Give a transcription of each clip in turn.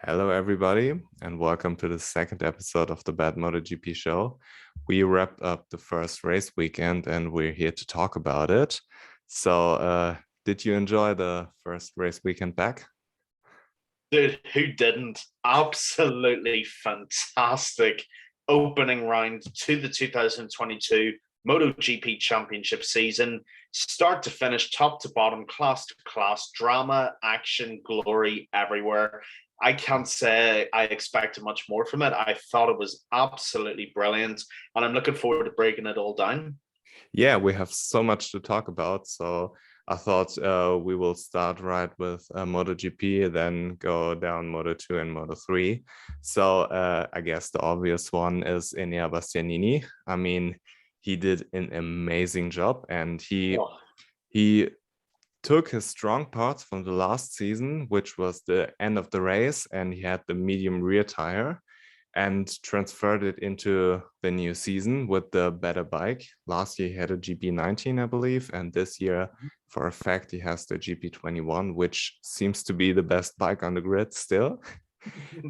Hello, everybody, and welcome to the second episode of the BadMotoGP-Show. We wrapped up the first race weekend, and we're here to talk about it. So, did you enjoy the first race weekend back? Dude, who didn't? Absolutely fantastic opening round to the 2022 MotoGP Championship season. Start to finish, top to bottom, class to class, drama, action, glory everywhere. I can't say I expected much more from it. I thought it was absolutely brilliant, and I'm looking forward to breaking it all down. Yeah, we have so much to talk about. So, I thought we will start right with MotoGP, then go down Moto2 and Moto3. So, I guess the obvious one is Enea Bastianini. I mean, he did an amazing job, and Oh, he took his strong parts from the last season, which was the end of the race, and he had the medium rear tire and transferred it into the new season with the better bike. Last year he had a GP19, I believe, and this year, for a fact, he has the GP21, which seems to be the best bike on the grid still.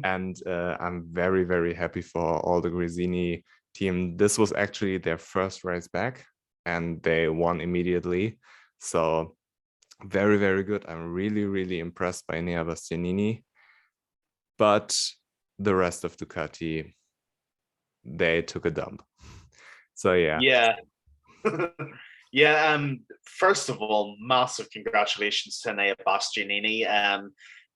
And I'm very, very happy for all the Gresini team. This was actually their first race back, and they won immediately. So very, very good. I'm really, really impressed by Enea Bastianini. But the rest of Ducati, they took a dump. So yeah. yeah. Yeah, first of all, massive congratulations to Nea Bastianini.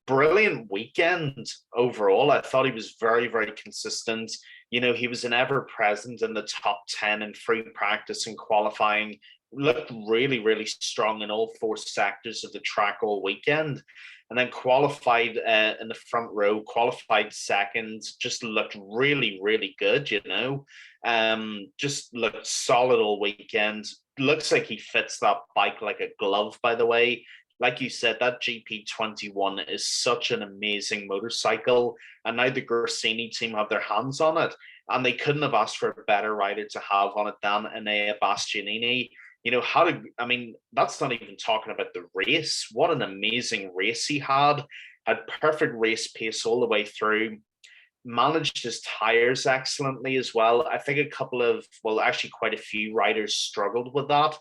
Brilliant weekend overall. I thought he was very, very consistent. You know, he was an ever present in the top 10 in free practice and qualifying, looked really, really strong in all four sectors of the track all weekend. And then qualified in the front row, qualified second, just looked really, really good, you know. Just looked solid all weekend. Looks like he fits that bike like a glove, by the way. Like you said, that GP21 is such an amazing motorcycle. And now the Gresini team have their hands on it. And they couldn't have asked for a better rider to have on it than Enea Bastianini. You know, that's not even talking about the race. What an amazing race he had perfect race pace all the way through, managed his tires excellently as well. I think actually quite a few riders struggled with that.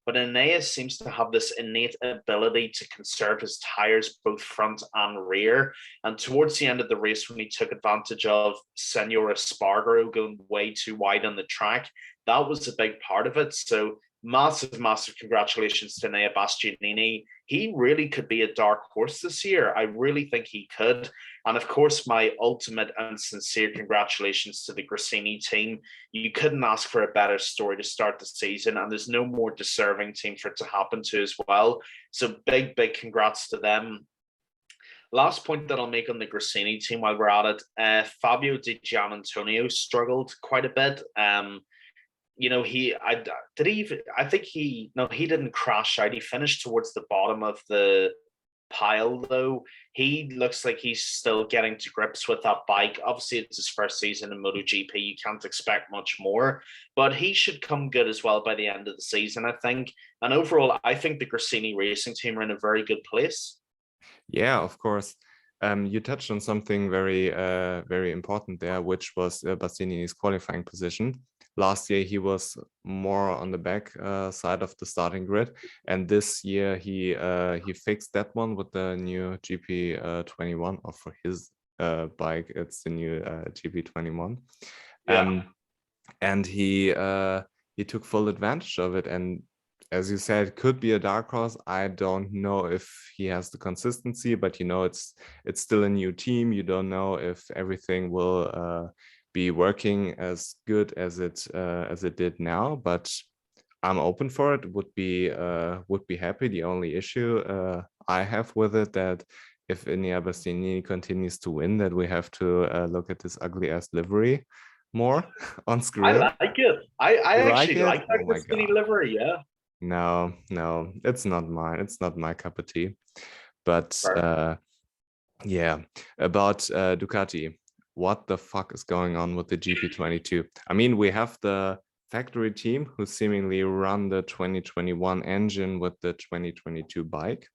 But Aeneas seems to have this innate ability to conserve his tires both front and rear. And towards the end of the race, when he took advantage of Senor Espargaro going way too wide on the track, that was a big part of it. So massive, massive congratulations to Nea Bastianini. He really could be a dark horse this year. I really think he could. And of course, my ultimate and sincere congratulations to the Gresini team. You couldn't ask for a better story to start the season, and there's no more deserving team for it to happen to as well. So big, big congrats to them. Last point that I'll make on the Gresini team while we're at it, Fabio Di Gianantonio struggled quite a bit. You know, he didn't crash out. He finished towards the bottom of the pile though. He looks like he's still getting to grips with that bike. Obviously, it's his first season in MotoGP. You can't expect much more, but he should come good as well by the end of the season, I think. And overall, I think the Gresini racing team are in a very good place. Yeah, of course. You touched on something very, very important there, which was Bastianini's qualifying position. Last year, he was more on the back side of the starting grid, and this year he fixed that one with the new GP21, or for his bike, it's the new GP21. Yeah. And he took full advantage of it, and as you said, could be a dark horse. I don't know if he has the consistency, but you know, it's still a new team. You don't know if everything will be working as good as it did now. But I'm open for it. Would be happy. The only issue I have with it that if Enea Bastianini continues to win, that we have to look at this ugly ass livery more on I screen. like it. I You like actually it? like that Oh my Gresini god. livery, yeah. No, it's not mine. It's not my cup of tea. But yeah, about Ducati, what the fuck is going on with the GP22? I mean, we have the factory team who seemingly run the 2021 engine with the 2022 bike.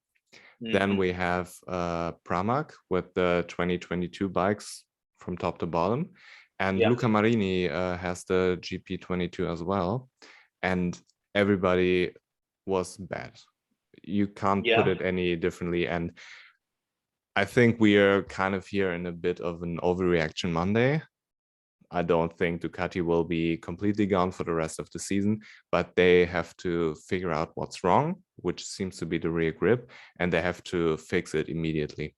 Then we have Pramac with the 2022 bikes from top to bottom. And Yeah. Luca Marini has the GP22 as well. And everybody was bad. You can't put Yeah. it any differently. And I think we are kind of here in a bit of an overreaction Monday. I don't think Ducati will be completely gone for the rest of the season, but they have to figure out what's wrong, which seems to be the rear grip, and they have to fix it immediately.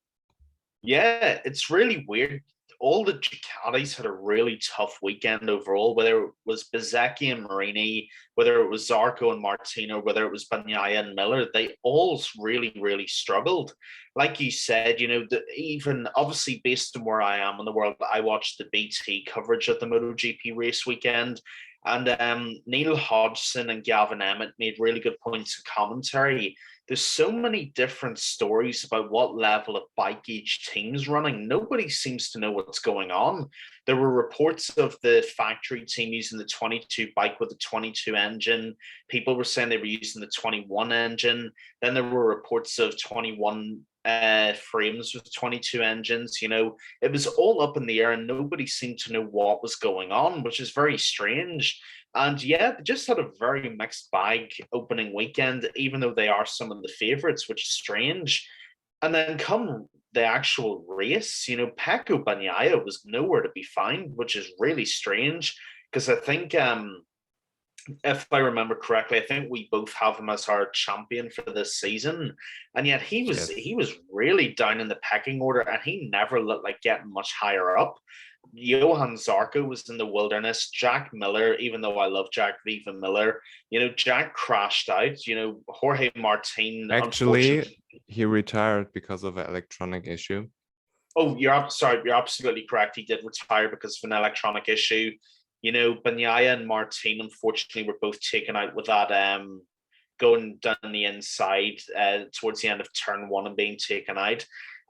Yeah, it's really weird. All the Ducatis had a really tough weekend overall, whether it was Bezzecchi and Marini, whether it was Zarco and Martino, whether it was Bagnaia and Miller, they all really, really struggled. Like you said, even obviously based on where I am in the world, I watched the BT coverage of the MotoGP race weekend. And Neil Hodgson and Gavin Emmett made really good points of commentary. There's so many different stories about what level of bike each team's running. Nobody seems to know what's going on. There were reports of the factory team using the 22 bike with the 22 engine. People were saying they were using the 21 engine. Then there were reports of 21 frames with 22 engines. It was all up in the air and nobody seemed to know what was going on, which is very strange. And yeah, they just had a very mixed bag opening weekend, even though they are some of the favorites, which is strange. And then come the actual race, Pecco Bagnaia was nowhere to be found, which is really strange because I think if I remember correctly, I think we both have him as our champion for this season, and yet he was really down in the pecking order, and he never looked like getting much higher up. Johan Zarco was in the wilderness. Jack Miller, even though I love Jack Viva Miller, Jack crashed out. Jorge Martin. Actually, he retired because of an electronic issue. Oh, you're absolutely correct. He did retire because of an electronic issue. Bagnaia and Martin, unfortunately, were both taken out with that going down the inside towards the end of turn one and being taken out.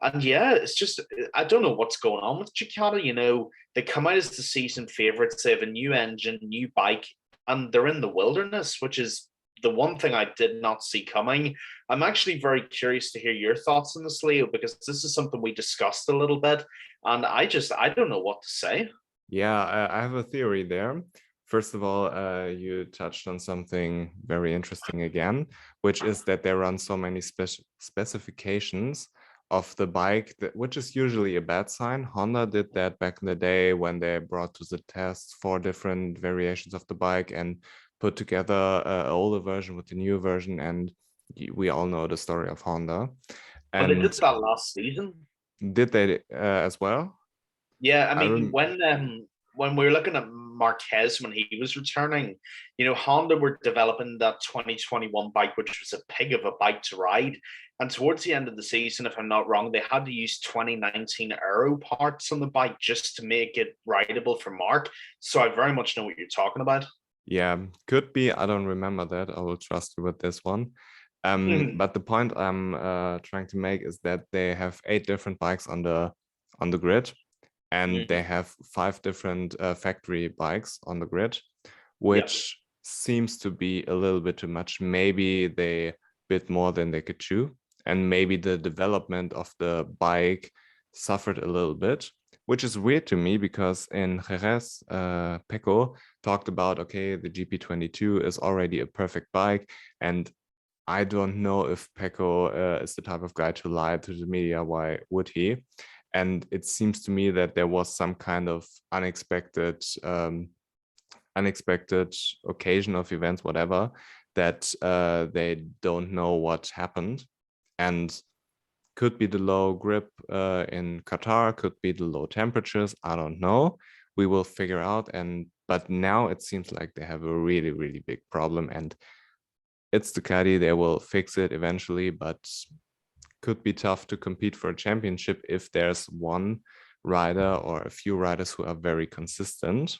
And yeah, it's just, I don't know what's going on with Ducati. They come out as the season favorites. They have a new engine, new bike, and they're in the wilderness, which is the one thing I did not see coming. I'm actually very curious to hear your thoughts on this, Leo, because this is something we discussed a little bit. And I don't know what to say. Yeah, I have a theory there. First of all, you touched on something very interesting again, which is that they run so many specifications of the bike, which is usually a bad sign. Honda did that back in the day when they brought to the test 4 different variations of the bike and put together an older version with the new version. And we all know the story of Honda. And they did that last season. Did they as well? Yeah, I mean, when we were looking at Marquez when he was returning, Honda were developing that 2021 bike, which was a pig of a bike to ride. And towards the end of the season, if I'm not wrong, they had to use 2019 aero parts on the bike just to make it rideable for Mark. So I very much know what you're talking about. Yeah, could be. I don't remember that. I will trust you with this one. But the point I'm trying to make is that they have 8 different bikes on the grid, and they have 5 different factory bikes on the grid, which seems to be a little bit too much. Maybe they bit more than they could chew, and maybe the development of the bike suffered a little bit, which is weird to me because in Jerez, Pecco talked about, okay, the GP22 is already a perfect bike, and I don't know if Pecco is the type of guy to lie to the media. Why would he? And it seems to me that there was some kind of unexpected occasion of events, whatever, that they don't know what happened. And could be the low grip in Qatar, could be the low temperatures. I don't know. We will figure out. But now it seems like they have a really, really big problem. And it's Ducati. They will fix it eventually, but could be tough to compete for a championship if there's one rider or a few riders who are very consistent,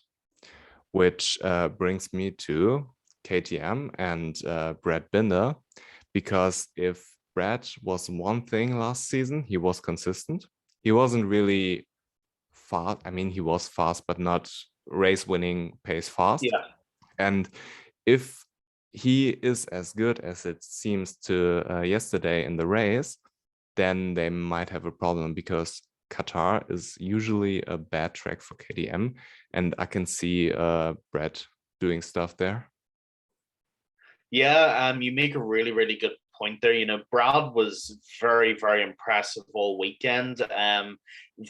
which brings me to KTM and Brad Binder, because if Brad was one thing last season, he was consistent. He wasn't really fast. I mean, he was fast, but not race winning pace fast. Yeah. And if he is as good as it seems to yesterday in the race, then they might have a problem, because Qatar is usually a bad track for KTM, and I can see Brad doing stuff there. Yeah, you make a really, really good point there. You know, Brad was very, very impressive all weekend.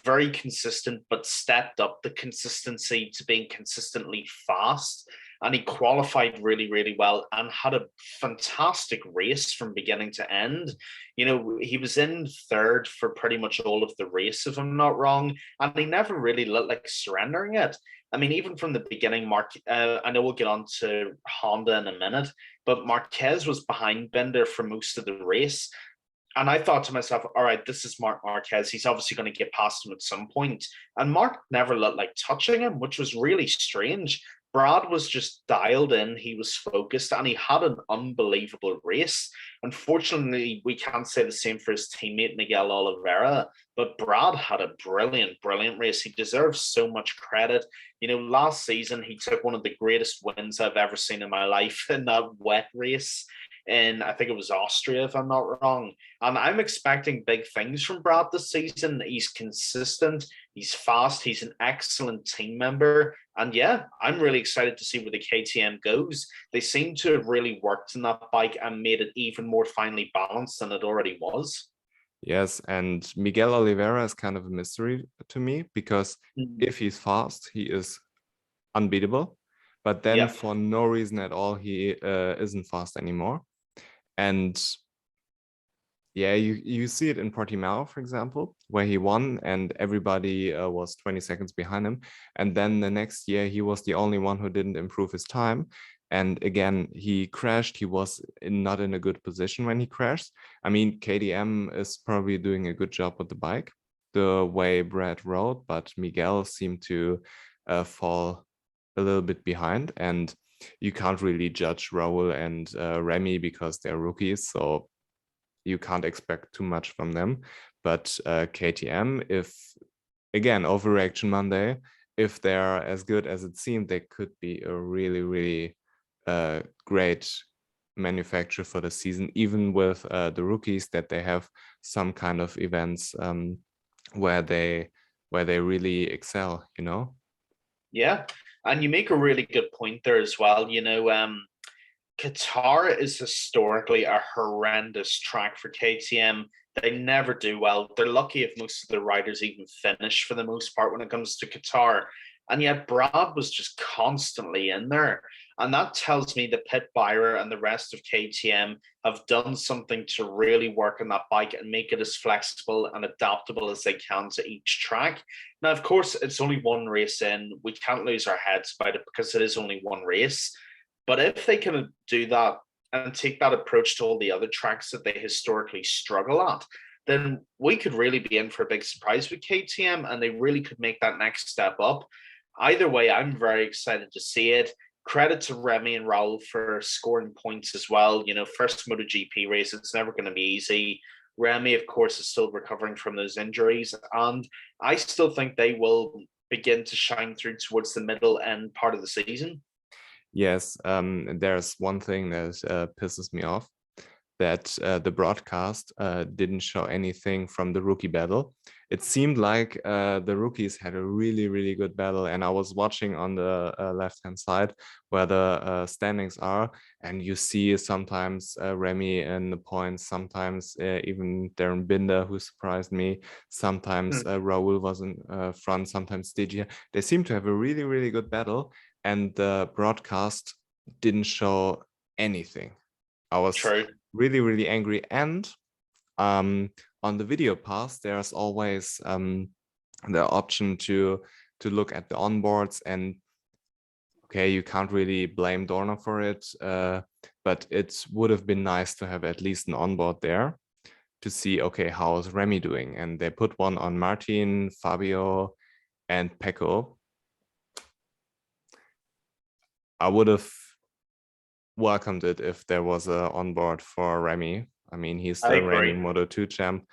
Very consistent, but stepped up the consistency to being consistently fast. And he qualified really, really well and had a fantastic race from beginning to end. You know, he was in third for pretty much all of the race, if I'm not wrong, and he never really looked like surrendering it. I mean, even from the beginning, Mark, I know we'll get on to Honda in a minute, but Marquez was behind Binder for most of the race. And I thought to myself, all right, this is Mark Marquez. He's obviously going to get past him at some point. And Mark never looked like touching him, which was really strange. Brad was just dialed in. He was focused and he had an unbelievable race. Unfortunately, we can't say the same for his teammate, Miguel Oliveira, but Brad had a brilliant, brilliant race. He deserves so much credit. You know, last season, he took one of the greatest wins I've ever seen in my life in that wet race. And I think it was Austria, if I'm not wrong. And I'm expecting big things from Brad this season. He's consistent, he's fast, he's an excellent team member. And yeah, I'm really excited to see where the KTM goes. They seem to have really worked on that bike and made it even more finely balanced than it already was. Yes, and Miguel Oliveira is kind of a mystery to me, because if he's fast, he is unbeatable. But then for no reason at all, he isn't fast anymore. And yeah, you see it in Portimao, for example, where he won and everybody was 20 seconds behind him. And then the next year, he was the only one who didn't improve his time. And again, he crashed. He was not in a good position when he crashed. I mean, KTM is probably doing a good job with the bike, the way Brad rode, but Miguel seemed to fall a little bit behind. And you can't really judge Raul and Remy because they're rookies, so you can't expect too much from them. But KTM, if again, overreaction Monday, if they're as good as it seemed, they could be a really, really great manufacturer for the season, even with the rookies, that they have some kind of events where they really excel, you know? Yeah. And you make a really good point there as well. You know, Qatar is historically a horrendous track for KTM. They never do well. They're lucky if most of the riders even finish for the most part when it comes to Qatar. And yet Brad was just constantly in there. And that tells me that Pit Byrer and the rest of KTM have done something to really work on that bike and make it as flexible and adaptable as they can to each track. Now, of course, it's only one race in. We can't lose our heads about it because it is only one race. But if they can do that and take that approach to all the other tracks that they historically struggle at, then we could really be in for a big surprise with KTM, and they really could make that next step up. Either way, I'm very excited to see it. Credit to Remy and Raul for scoring points as well. You know, first MotoGP race, it's never going to be easy. Remy, of course, is still recovering from those injuries, and I still think they will begin to shine through towards the middle end part of the season. Yes, there's one thing that pisses me off, that the broadcast didn't show anything from the rookie battle. It seemed like the rookies had a really, really good battle, and I was watching on the left-hand side where the standings are, and you see sometimes Remy in the points, sometimes even Darren Binder, who surprised me, sometimes Raul was in front, sometimes Didier. They seem to have a really, really good battle, and the broadcast didn't show anything. I was really, really angry. And on the video pass, there's always the option to look at the onboards, and okay, you can't really blame Dorna for it, but it would have been nice to have at least an onboard there to see, okay, how is Remy doing? And they put one on Martin, Fabio, and Pecco. I would have welcomed it if there was a onboard for Remy. I mean, he's the reigning Moto2 champ.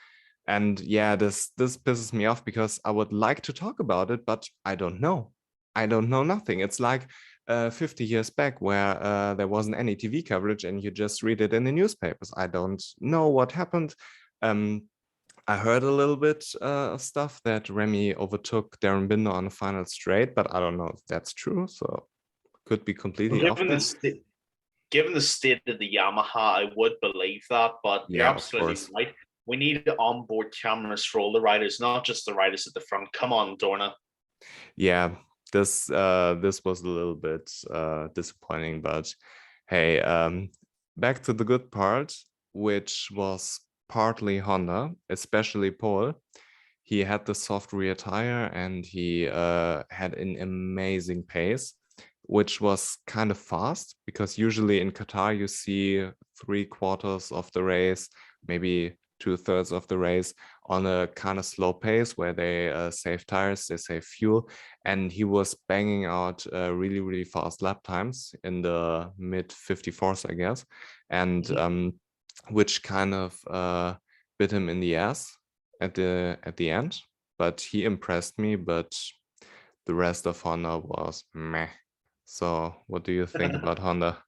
And yeah, this pisses me off because I would like to talk about it, but I don't know. I don't know nothing. It's like 50 years back where there wasn't any TV coverage and you just read it in the newspapers. I don't know what happened. I heard a little bit of stuff that Remy overtook Darren Binder on the final straight, but I don't know if that's true. So could be completely off there. Given the state of the Yamaha, I would believe that, but you're Yeah, of absolutely course. right. We need onboard cameras for all the riders, not just the riders at the front. Come on, Dorna. Yeah, this was a little bit disappointing, but hey, back to the good part, which was partly Honda, especially Paul. He had the soft rear tire and he had an amazing pace, which was kind of fast because usually in Qatar you see 3/4 of the race, maybe 2/3 of the race on a kind of slow pace where they save tires, they save fuel, and he was banging out really, really fast lap times in the mid 54s, I guess, and which kind of bit him in the ass at the end. But he impressed me, but the rest of Honda was meh. So what do you think about Honda?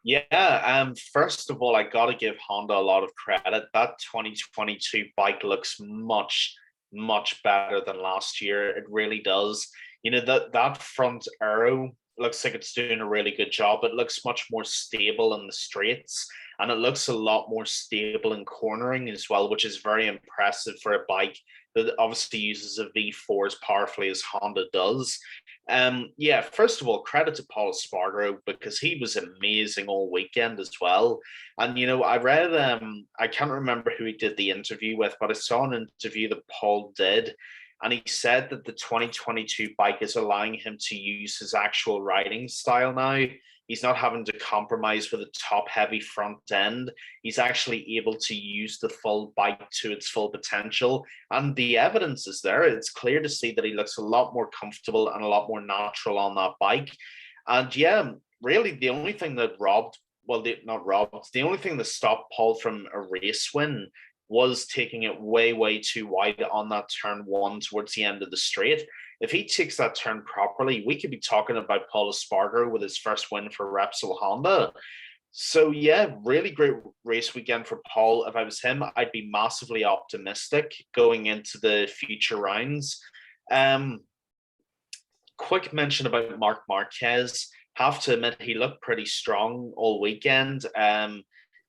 Yeah, first of all, I got to give Honda a lot of credit. That 2022 bike looks much, much better than last year. It really does. You know, that front aero looks like it's doing a really good job. It looks much more stable in the straights, and it looks a lot more stable in cornering as well, which is very impressive for a bike that obviously uses a V4 as powerfully as Honda does. Yeah, first of all, credit to Paul Espargaro because he was amazing all weekend as well. And you know, I read I can't remember who he did the interview with, but I saw an interview that Paul did, and he said that the 2022 bike is allowing him to use his actual riding style now. He's not having to compromise with a top heavy front end. He's actually able to use the full bike to its full potential. And the evidence is there. It's clear to see that he looks a lot more comfortable and a lot more natural on that bike. And yeah, really the only thing that the only thing that stopped Paul from a race win was taking it way, way too wide on that turn one towards the end of the straight. If he takes that turn properly, we could be talking about Paul Espargaro with his first win for Repsol Honda. So yeah, really great race weekend for Paul. If I was him, I'd be massively optimistic going into the future rounds. Quick mention about Marc Marquez. Have to admit he looked pretty strong all weekend.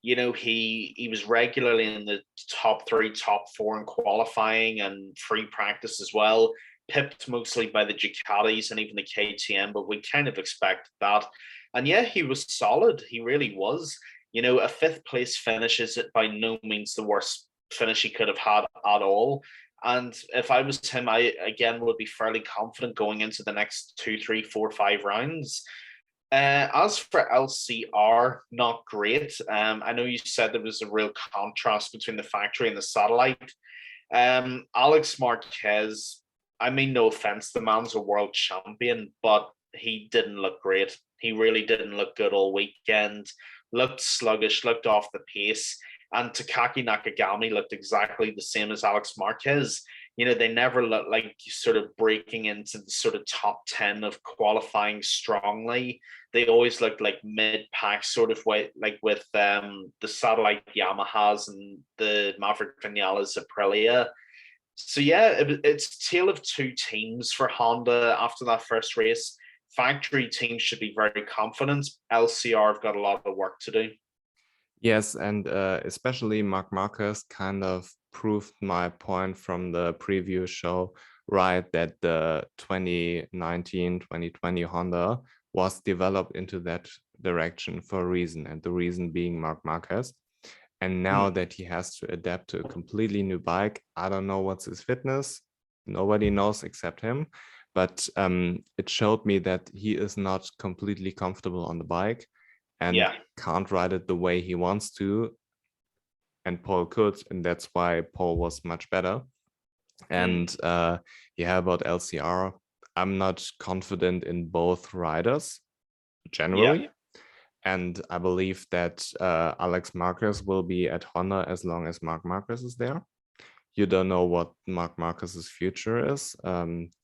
You know, he was regularly in the top 3, top 4 in qualifying and free practice as well. Pipped mostly by the Ducatis and even the KTM, but we kind of expected that. And yeah, he was solid. He really was. You know, a 5th place finish is by no means the worst finish he could have had at all. And if I was him, I again would be fairly confident going into the next 2, 3, 4, 5 rounds. As for LCR, not great. I know you said there was a real contrast between the factory and the satellite. Alex Marquez, I mean, no offense, the man's a world champion, but he didn't look great. He really didn't look good all weekend. Looked sluggish, looked off the pace. And Takaki Nakagami looked exactly the same as Alex Marquez. You know, they never looked like sort of breaking into the sort of top 10 of qualifying strongly. They always looked like mid-pack sort of way, like with the satellite Yamahas and the Maverick Vinales Aprilia. So yeah, it's tale of two teams for Honda after that first race. Factory teams should be very confident. LCR have got a lot of work to do. Yes, and especially Marc Marquez kind of proved my point from the preview show, right, that the 2019-2020 Honda was developed into that direction for a reason, and the reason being Marc Marquez. And now that he has to adapt to a completely new bike, I don't know what's his fitness. Nobody knows except him. But it showed me that he is not completely comfortable on the bike and can't ride it the way he wants to. And Paul could, and that's why Paul was much better. And yeah, about LCR, I'm not confident in both riders generally. Yeah. And I believe that Alex Marquez will be at Honda as long as Marc Marquez is there. You don't know what Marc Marquez's future is,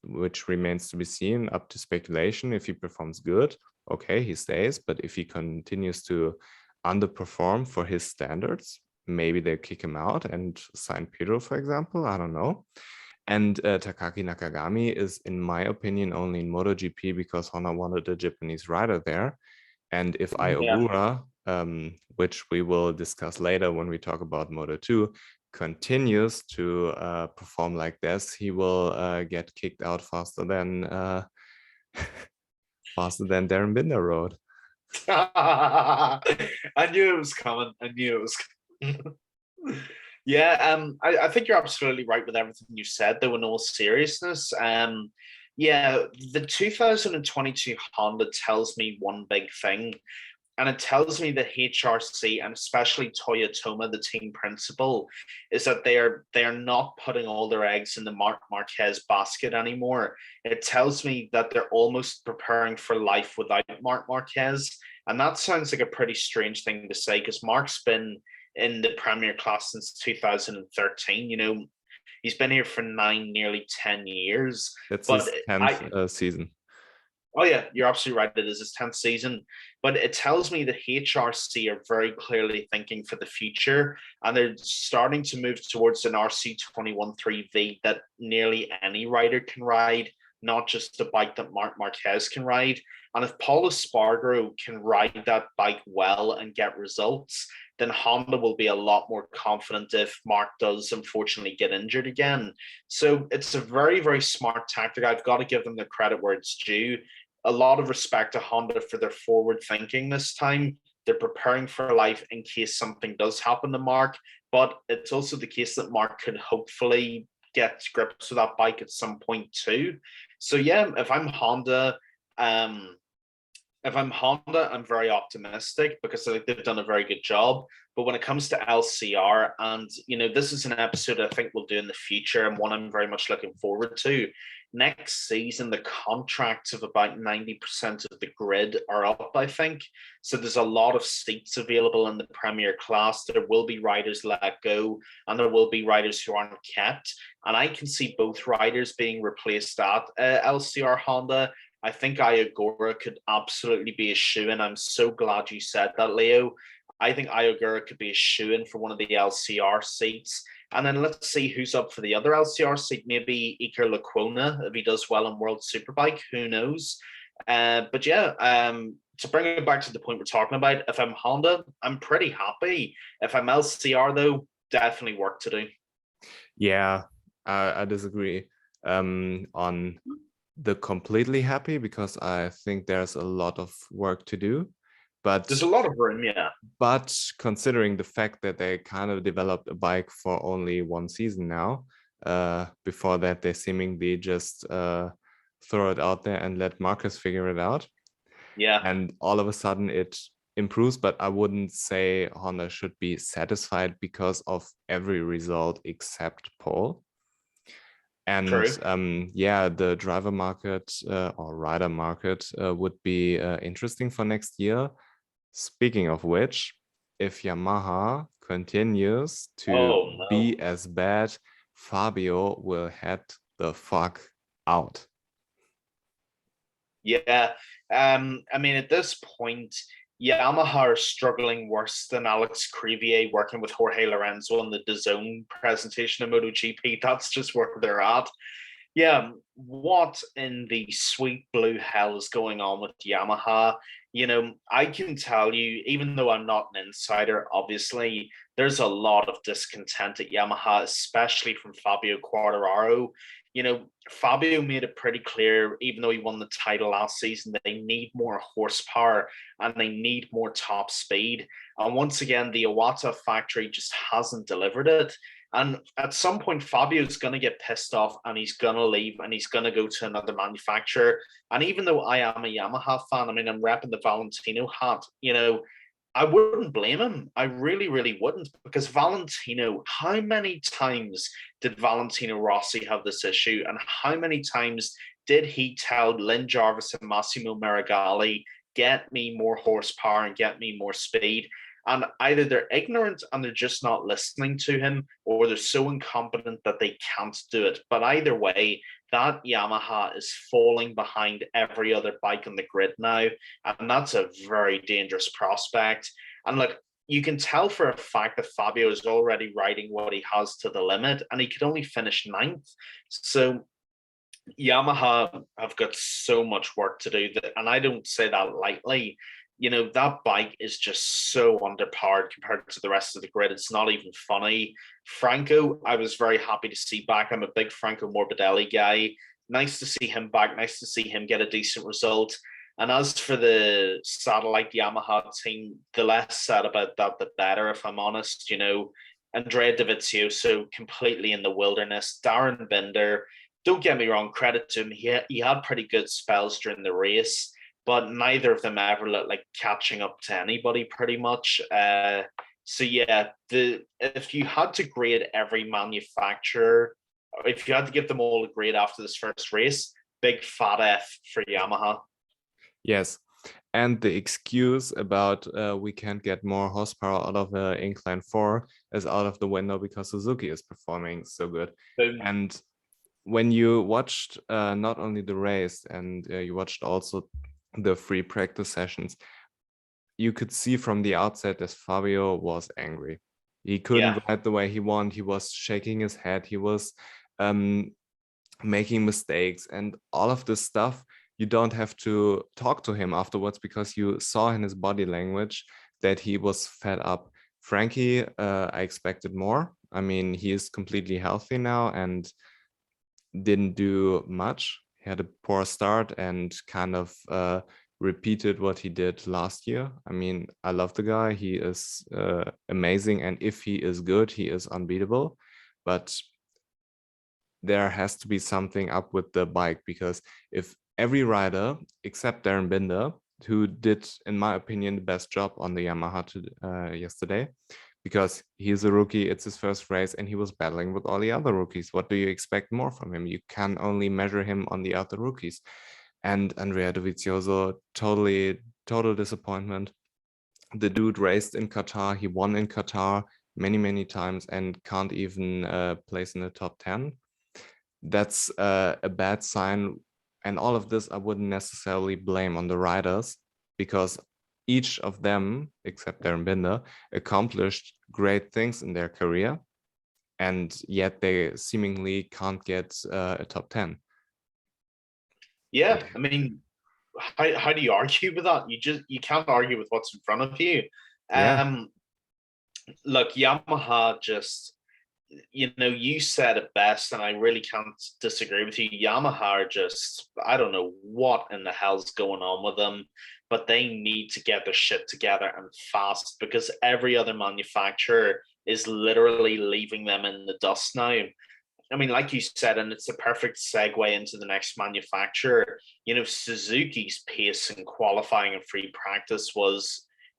which remains to be seen, up to speculation. If he performs good, okay, he stays. But if he continues to underperform for his standards, maybe they kick him out and sign Pedro, for example. I don't know. And Takaki Nakagami is, in my opinion, only in MotoGP because Honda wanted a Japanese rider there. And if Iogura, which we will discuss later when we talk about Moto2, continues to perform like this, he will get kicked out faster than Darren Binder rode. I knew it was coming. Yeah, I think you're absolutely right with everything you said, though, in all seriousness. Yeah, the 2022 Honda tells me one big thing, and it tells me that HRC and especially Toyotoma, the team principal, is that they are not putting all their eggs in the Marc Marquez basket anymore. It tells me that they're almost preparing for life without Marc Marquez, and that sounds like a pretty strange thing to say because Marc's been in the Premier class since 2013. You know, he's been here for nearly 10 years. It's his 10th season. Oh yeah, you're absolutely right. It is his 10th season, but it tells me that HRC are very clearly thinking for the future, and they're starting to move towards an RC21-3V that nearly any rider can ride, not just a bike that Marc Marquez can ride. And if Paulo Espargaro can ride that bike well and get results, then Honda will be a lot more confident if Marc does unfortunately get injured again. So it's a very, very smart tactic. I've got to give them the credit where it's due. A lot of respect to Honda for their forward thinking this time. They're preparing for life in case something does happen to Marc, but it's also the case that Marc could hopefully get to grips with that bike at some point too. So yeah, if I'm Honda, I'm very optimistic because I think they've done a very good job. But when it comes to LCR, and you know, this is an episode I think we'll do in the future and one I'm very much looking forward to. Next season, the contracts of about 90% of the grid are up, I think. So there's a lot of seats available in the Premier class. There will be riders let go, and there will be riders who aren't kept. And I can see both riders being replaced at LCR Honda. I think Iogura could absolutely be a shoo-in. I'm so glad you said that, Leo. I think Iogura could be a shoo-in for one of the LCR seats. And then let's see who's up for the other LCR seat. Maybe Iker Lecuona, if he does well in World Superbike, who knows? But yeah, to bring it back to the point we're talking about, if I'm Honda, I'm pretty happy. If I'm LCR, though, definitely work to do. Yeah, I disagree on the completely happy because I think there's a lot of work to do. But there's a lot of room, yeah. But considering the fact that they kind of developed a bike for only one season now, before that they seemingly just throw it out there and let Marcus figure it out. Yeah. And all of a sudden it improves, but I wouldn't say Honda should be satisfied because of every result except pole. And yeah, the driver market or rider market would be interesting for next year. Speaking of which, if Yamaha continues to be as bad, Fabio will head the fuck out. Yeah. I mean, at this point, Yamaha are struggling worse than Alex Crevier working with Jorge Lorenzo on the DAZN presentation of MotoGP. That's just where they're at. Yeah, what in the sweet blue hell is going on with Yamaha? You know, I can tell you, even though I'm not an insider, obviously, there's a lot of discontent at Yamaha, especially from Fabio Quartararo. You know, Fabio made it pretty clear, even though he won the title last season, that they need more horsepower and they need more top speed. And once again, the Iwata factory just hasn't delivered it. And at some point, Fabio's going to get pissed off and he's going to leave and he's going to go to another manufacturer. And even though I am a Yamaha fan, I mean, I'm repping the Valentino hat, you know, I wouldn't blame him. I really, really wouldn't, because Valentino, how many times did Valentino Rossi have this issue? And how many times did he tell Lynn Jarvis and Massimo Meregali, get me more horsepower and get me more speed? And either they're ignorant and they're just not listening to him, or they're so incompetent that they can't do it. But either way, that Yamaha is falling behind every other bike on the grid now. And that's a very dangerous prospect. And look, you can tell for a fact that Fabio is already riding what he has to the limit, and he could only finish ninth. So Yamaha have got so much work to do, and I don't say that lightly. That bike is just so underpowered compared to the rest of the grid. It's not even funny. Franco, I was very happy to see back. I'm a big Franco Morbidelli guy. Nice to see him back. Nice to see him get a decent result. And as for the satellite Yamaha team, the less said about that, the better, if I'm honest. Andrea Dovizioso completely in the wilderness. Darren Binder, don't get me wrong, credit to him. He had pretty good spells during the race, but neither of them ever looked like catching up to anybody pretty much. So yeah, if you had to grade every manufacturer, if you had to give them all a grade after this first race, big fat F for Yamaha. Yes. And the excuse about we can't get more horsepower out of Incline 4 is out of the window because Suzuki is performing so good. Boom. And when you watched not only the race and you watched also the free practice sessions, you could see from the outset that Fabio was angry. He couldn't ride the way he wanted. He was shaking his head. He was making mistakes and all of this stuff. You don't have to talk to him afterwards because you saw in his body language that he was fed up. Frankie, I expected more. I mean, he is completely healthy now and didn't do much. He had a poor start and kind of repeated what he did last year. I mean, I love the guy. He is amazing. And if he is good, he is unbeatable. But there has to be something up with the bike, because if every rider except Darren Binder, who did, in my opinion, the best job on the Yamaha yesterday, because he's a rookie, it's his first race, and he was battling with all the other rookies. What do you expect more from him? You can only measure him on the other rookies. And Andrea Dovizioso, total disappointment. The dude raced in Qatar, he won in Qatar many times and can't even place in the top 10. That's a bad sign. And all of this I wouldn't necessarily blame on the riders, because each of them, except Darren Binder, accomplished great things in their career, and yet they seemingly can't get a top 10. Yeah, I mean, how do you argue with that? You can't argue with what's in front of you. Look, Yamaha just, you said it best, and I really can't disagree with you. Yamaha are just, I don't know what in the hell's going on with them, but they need to get their shit together and fast, because every other manufacturer is literally leaving them in the dust now. I mean, like you said, and it's a perfect segue into the next manufacturer, Suzuki's pace in qualifying and free practice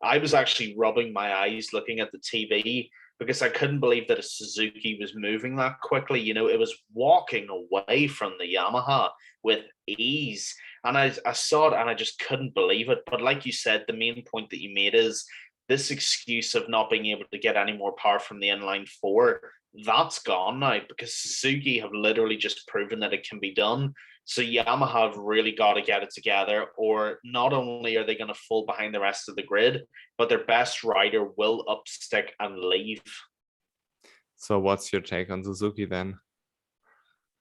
I was actually rubbing my eyes looking at the TV, because I couldn't believe that a Suzuki was moving that quickly. It was walking away from the Yamaha with ease. And I saw it and I just couldn't believe it. But like you said, the main point that you made is this excuse of not being able to get any more power from the inline 4, that's gone now, because Suzuki have literally just proven that it can be done. So Yamaha have really got to get it together, or not only are they going to fall behind the rest of the grid, but their best rider will upstick and leave. So what's your take on Suzuki then?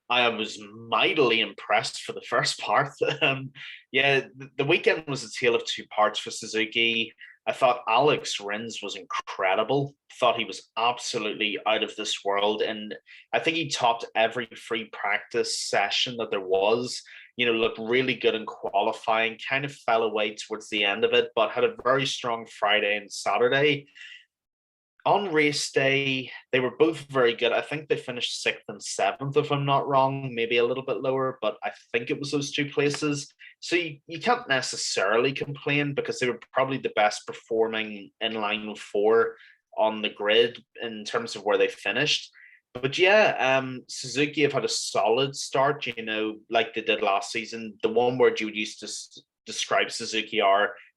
I was mightily impressed for the first part. The weekend was a tale of two parts for Suzuki. I thought Alex Rins was incredible. Thought he was absolutely out of this world. And I think he topped every free practice session that there was. Looked really good in qualifying, kind of fell away towards the end of it, but had a very strong Friday and Saturday. On race day, they were both very good. I think they finished 6th and 7th, if I'm not wrong, maybe a little bit lower, but I think it was those two places. So you can't necessarily complain, because they were probably the best performing inline 4 on the grid in terms of where they finished. But yeah, Suzuki have had a solid start, like they did last season. The one word you would use to describe Suzuki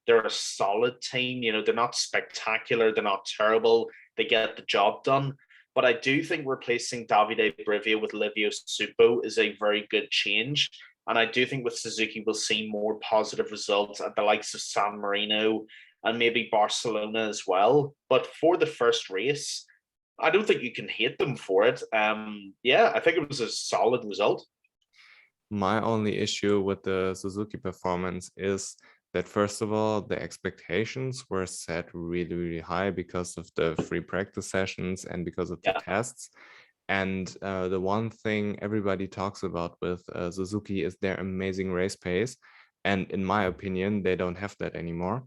they're a solid team. They're not spectacular. They're not terrible. They get the job done. But I do think replacing Davide Brivio with Livio Supo is a very good change. And I do think with Suzuki, we'll see more positive results at the likes of San Marino and maybe Barcelona as well. But for the first race, I don't think you can hate them for it. Yeah, I think it was a solid result. My only issue with the Suzuki performance is that, first of all, the expectations were set really, really high because of the free practice sessions and because of the tests. And the one thing everybody talks about with Suzuki is their amazing race pace. And in my opinion, they don't have that anymore.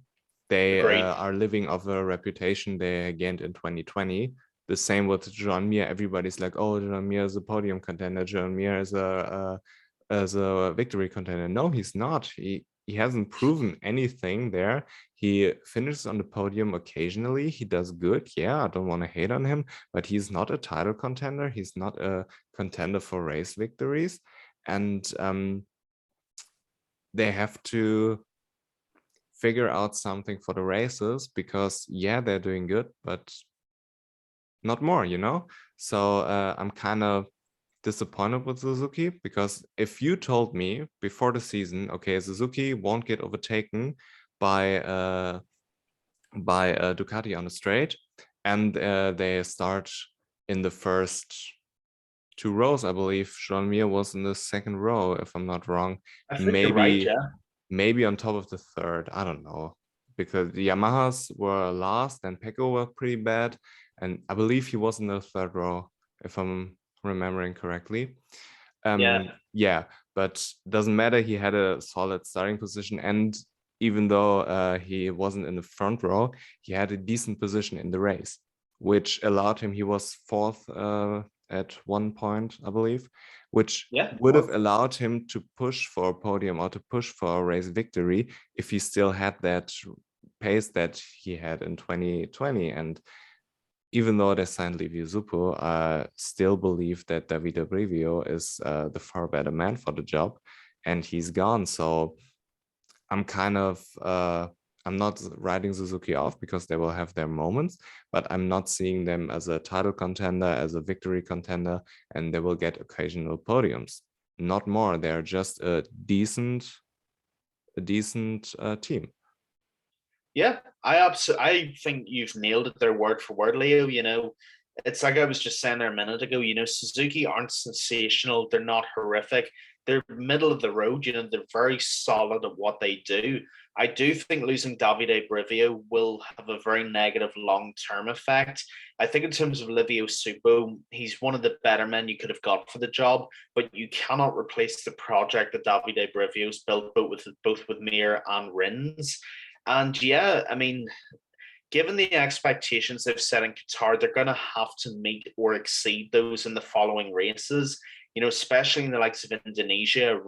They are living off a reputation they gained in 2020. The same with Joan Mir. Everybody's like, oh, Joan Mir is a podium contender. Joan Mir is a victory contender. No, he's not. He hasn't proven anything there. He finishes on the podium occasionally. He does good. Yeah, I don't want to hate on him, but he's not a title contender. He's not a contender for race victories. And they have to figure out something for the races because, yeah, they're doing good, but not more, you know? So I'm kind of disappointed with Suzuki, because if you told me before the season, okay, Suzuki won't get overtaken by Ducati on the straight, and they start in the first 2 rows, I believe Joan Mir was in the second row, if I'm not wrong. I think you're right, yeah. Maybe on top of the third, I don't know, because the Yamahas were last and Pecco were pretty bad, and I believe he was in the third row, if I'm remembering correctly. Yeah, but doesn't matter. He had a solid starting position, and even though he wasn't in the front row, he had a decent position in the race, which allowed him. He was fourth at one point, I believe, which would have allowed him to push for a podium or to push for a race victory if he still had that pace that he had in 2020. And even though they signed Livio Zuppo, I still believe that Davide Brivio is the far better man for the job, and he's gone. So I'm kind of, I'm not writing Suzuki off because they will have their moments, but I'm not seeing them as a title contender, as a victory contender, and they will get occasional podiums. Not more. They're just a decent team. Yeah, I think you've nailed it there word for word, Leo. You know, it's like I was just saying there a minute ago, you know, Suzuki aren't sensational. They're not horrific. They're middle of the road. You know, they're very solid at what they do. I do think losing Davide Brivio will have a very negative long-term effect. I think in terms of Livio Suppo, he's one of the better men you could have got for the job, but you cannot replace the project that Davide Brivio's built both with Mir and Rins. And yeah, I mean, given the expectations they've set in Qatar, they're going to have to meet or exceed those in the following races. You know, especially in the likes of Indonesia,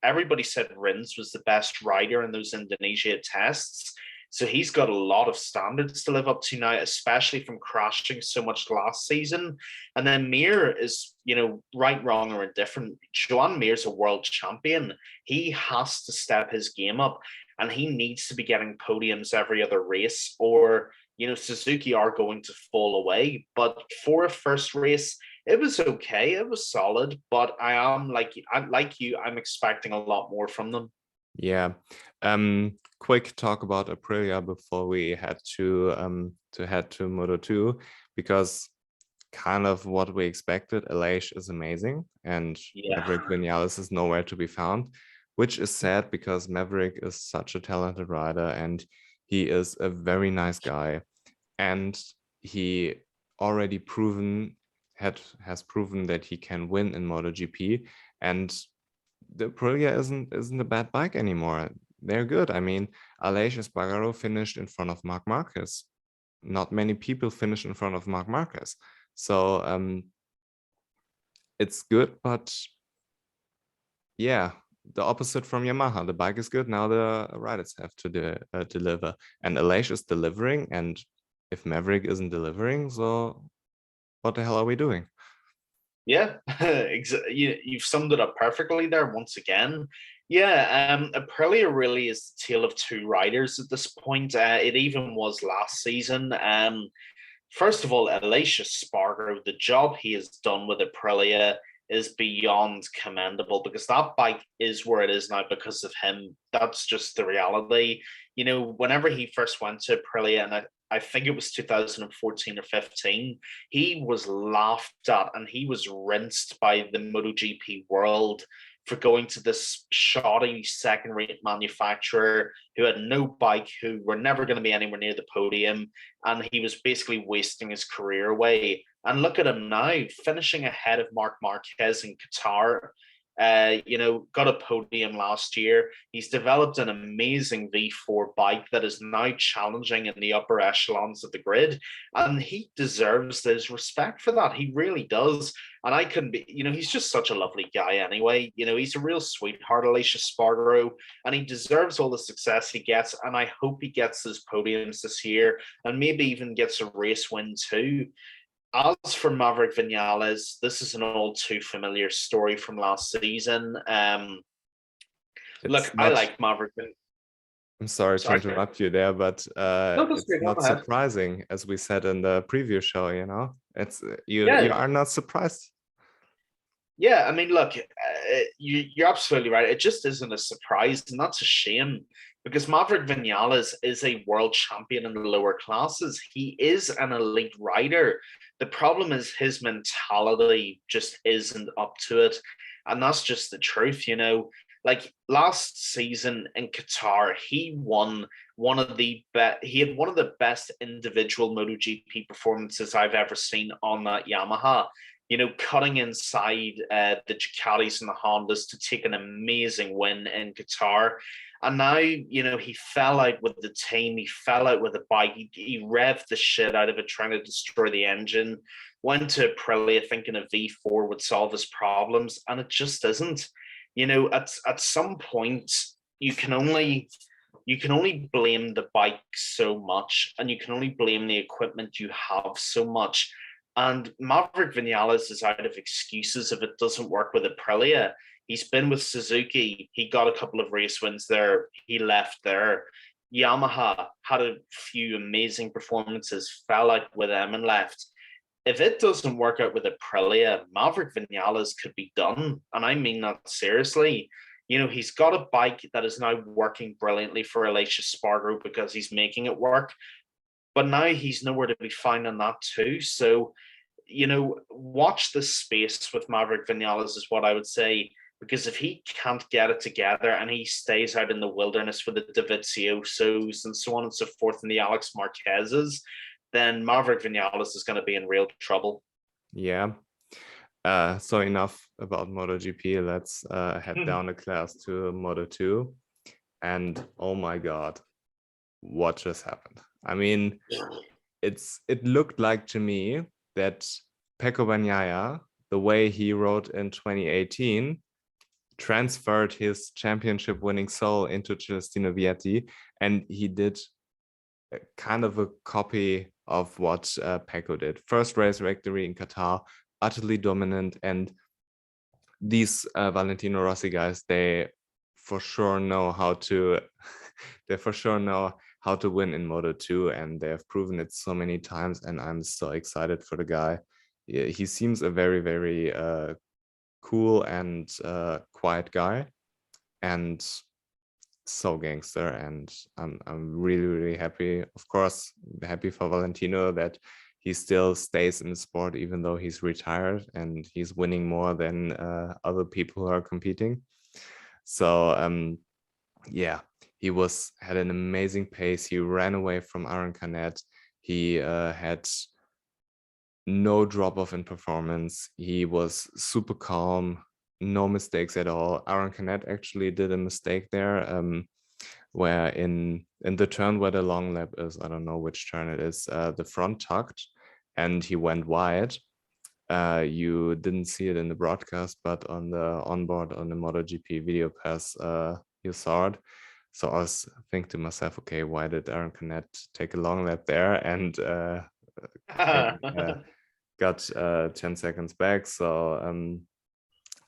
everybody said Rins was the best rider in those Indonesia tests. So he's got a lot of standards to live up to now, especially from crashing so much last season. And then Mir is, you know, right, wrong, or indifferent. Joan Mir's a world champion. He has to step his game up, and he needs to be getting podiums every other race, or, you know, Suzuki are going to fall away. But for a first race, it was okay. It was solid, but I'm like you, I'm expecting a lot more from them. Yeah. Quick talk about Aprilia before we head to head to Moto2, because kind of what we expected. Aleix is amazing, and Maverick Vinales is nowhere to be found, which is sad because Maverick is such a talented rider and he is a very nice guy, and he already has proven that he can win in MotoGP, and the Aprilia isn't a bad bike anymore. They're good. I mean, Aleix Espargaro finished in front of Marc Marquez. Not many people finish in front of Marc Marquez. So it's good, but yeah, the opposite from Yamaha. The bike is good. Now the riders have to deliver. And Aleix is delivering. And if Maverick isn't delivering, so what the hell are we doing? Yeah, you've summed it up perfectly there once again. Yeah, Aprilia really is the tale of two riders at this point. It even was last season. First of all, Aleix Espargaro, the job he has done with Aprilia is beyond commendable, because that bike is where it is now because of him. That's just the reality. You know, whenever he first went to Aprilia, and I think it was 2014 or 15, he was laughed at and he was rinsed by the MotoGP world for going to this shoddy second-rate manufacturer who had no bike, who were never going to be anywhere near the podium, and he was basically wasting his career away. And look at him now, finishing ahead of Marc Marquez in Qatar. You know, got a podium last year. He's developed an amazing V4 bike that is now challenging in the upper echelons of the grid, and he deserves his respect for that. He really does. And I couldn't be, you know, he's just such a lovely guy anyway. You know, he's a real sweetheart, Alicia Spargaro, and he deserves all the success he gets. And I hope he gets his podiums this year and maybe even gets a race win too. As for Maverick Vinales, this is an all too familiar story from last season. Look, I like Maverick. I'm sorry to interrupt you there, but it's not surprising, as we said in the preview show. You know, it's you are not surprised. Yeah, I mean, look, you're absolutely right. It just isn't a surprise, and that's a shame, because Maverick Vinales is a world champion in the lower classes. He is an elite rider. The problem is his mentality just isn't up to it. And that's just the truth, you know. Like last season in Qatar, he won he had one of the best individual MotoGP performances I've ever seen on that Yamaha. You know, cutting inside the Ducatis and the Hondas to take an amazing win in Qatar. And now, you know, he fell out with the team. He fell out with the bike. He revved the shit out of it, trying to destroy the engine. Went to Aprilia thinking a V4 would solve his problems, and it just isn't. You know, at some point, you can only blame the bike so much, and you can only blame the equipment you have so much. And Maverick Vinales is out of excuses if it doesn't work with Aprilia. He's been with Suzuki. He got a couple of race wins there. He left there. Yamaha had a few amazing performances, fell out with them and left. If it doesn't work out with Aprilia, Maverick Vinales could be done. And I mean that seriously. You know, he's got a bike that is now working brilliantly for Alicia Spargaro because he's making it work. But now he's nowhere to be found on that too. So, you know, watch this space with Maverick Vinales is what I would say. Because if he can't get it together and he stays out in the wilderness with the Doviziosos and so on and so forth and the Alex Marquezes, then Maverick Vinales is going to be in real trouble. Yeah. So enough about MotoGP. Let's head down a class to Moto2. And oh my God, what just happened? I mean, it looked like to me that Pecco Bagnaia, the way he rode in 2018, transferred his championship winning soul into Celestino Vietti, and he did kind of a copy of what Pecco did. First race victory in Qatar, utterly dominant, and these Valentino Rossi guys, they for sure know how to win in Moto2, and they have proven it so many times, and I'm so excited for the guy. He seems a very, very cool and quiet guy, and so gangster, and I'm really, really happy. Of course, happy for Valentino that he still stays in the sport even though he's retired, and he's winning more than other people who are competing. So yeah, he had an amazing pace. He ran away from Aaron Canet. He had no drop off in performance. He was super calm, no mistakes at all. Aaron Canet actually did a mistake there, where in the turn where the long lap is, I don't know which turn it is, the front tucked and he went wide. You didn't see it in the broadcast, but on the onboard on the MotoGP video pass, you saw it. So I was thinking to myself, okay, why did Aaron Canet take a long lap there and got 10 seconds back? So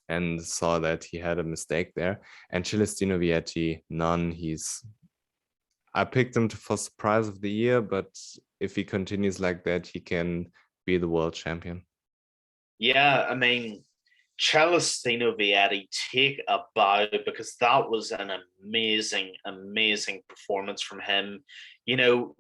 and saw that he had a mistake there. And Celestino Vietti, none. I picked him for surprise of the year, but if he continues like that, he can be the world champion. Yeah, I mean, Celestino Vietti, take a bow, because that was an amazing, amazing performance from him.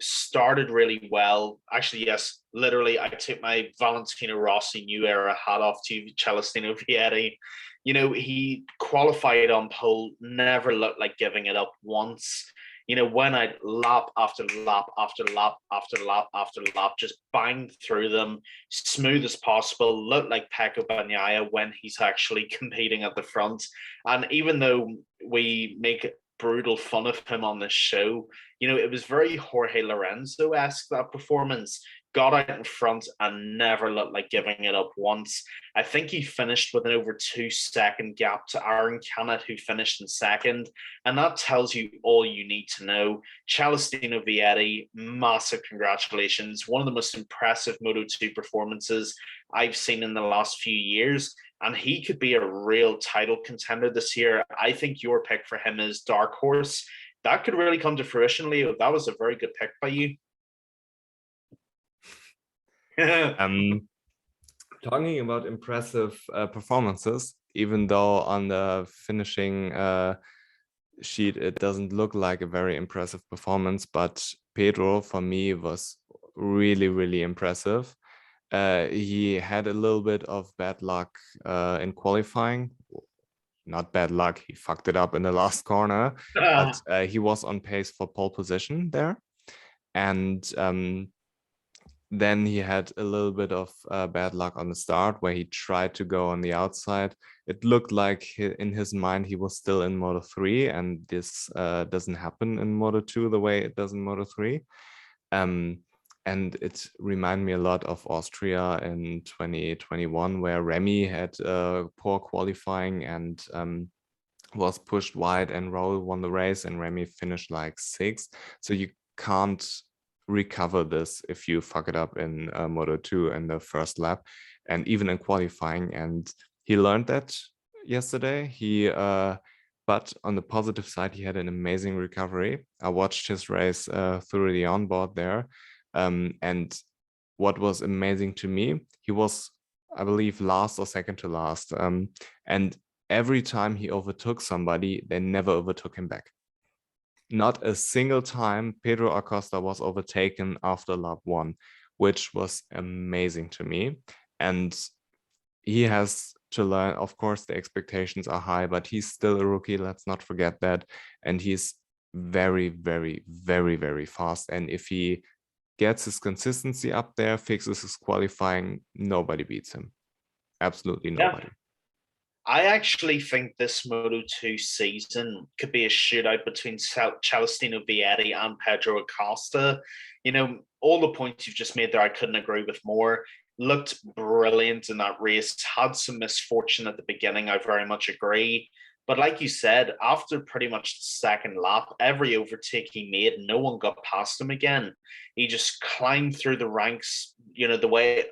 Started really well. Actually, yes, literally, I took my Valentino Rossi new era hat off to Celestino Vietti. He qualified on pole, never looked like giving it up once. When I lap after lap after lap after lap after lap, just bang through them, smooth as possible, look like Pecco Bagnaia when he's actually competing at the front. And even though we make brutal fun of him on this show, it was very Jorge Lorenzo-esque, that performance. Got out in front and never looked like giving it up once. I think he finished with an over 2-second gap to Aaron Canet, who finished in second. And that tells you all you need to know. Celestino Vietti, massive congratulations. One of the most impressive Moto2 performances I've seen in the last few years. And he could be a real title contender this year. I think your pick for him is Dark Horse. That could really come to fruition, Leo. That was a very good pick by you. Talking about impressive performances, even though on the finishing sheet it doesn't look like a very impressive performance, but Pedro for me was really, really impressive. He had a little bit of bad luck in qualifying. Not bad luck, he fucked it up in the last corner, but he was on pace for pole position there. And then he had a little bit of bad luck on the start where he tried to go on the outside. It looked like in his mind he was still in Moto3, and this doesn't happen in Moto2 the way it does in Moto3. And it reminded me a lot of Austria in 2021, where Remy had poor qualifying and was pushed wide, and Raul won the race, and Remy finished like 6th. So you can't recover this if you fuck it up in Moto2 in the first lap, and even in qualifying. And he learned that yesterday. But on the positive side, he had an amazing recovery. I watched his race through the onboard there. And what was amazing to me, he was, I believe, last or second to last. And every time he overtook somebody, they never overtook him back. Not a single time Pedro Acosta was overtaken after lap 1, which was amazing to me. And he has to learn. Of course, the expectations are high, but he's still a rookie. Let's not forget that. And he's very, very, very, very fast. And if he gets his consistency up there, fixes his qualifying, nobody beats him. Absolutely nobody. Yeah. I actually think this Moto2 season could be a shootout between Celestino Vietti and Pedro Acosta. All the points you've just made there, I couldn't agree with more. Looked brilliant in that race, had some misfortune at the beginning, I very much agree. But like you said, after pretty much the second lap, every overtake he made, no one got past him again. He just climbed through the ranks, the way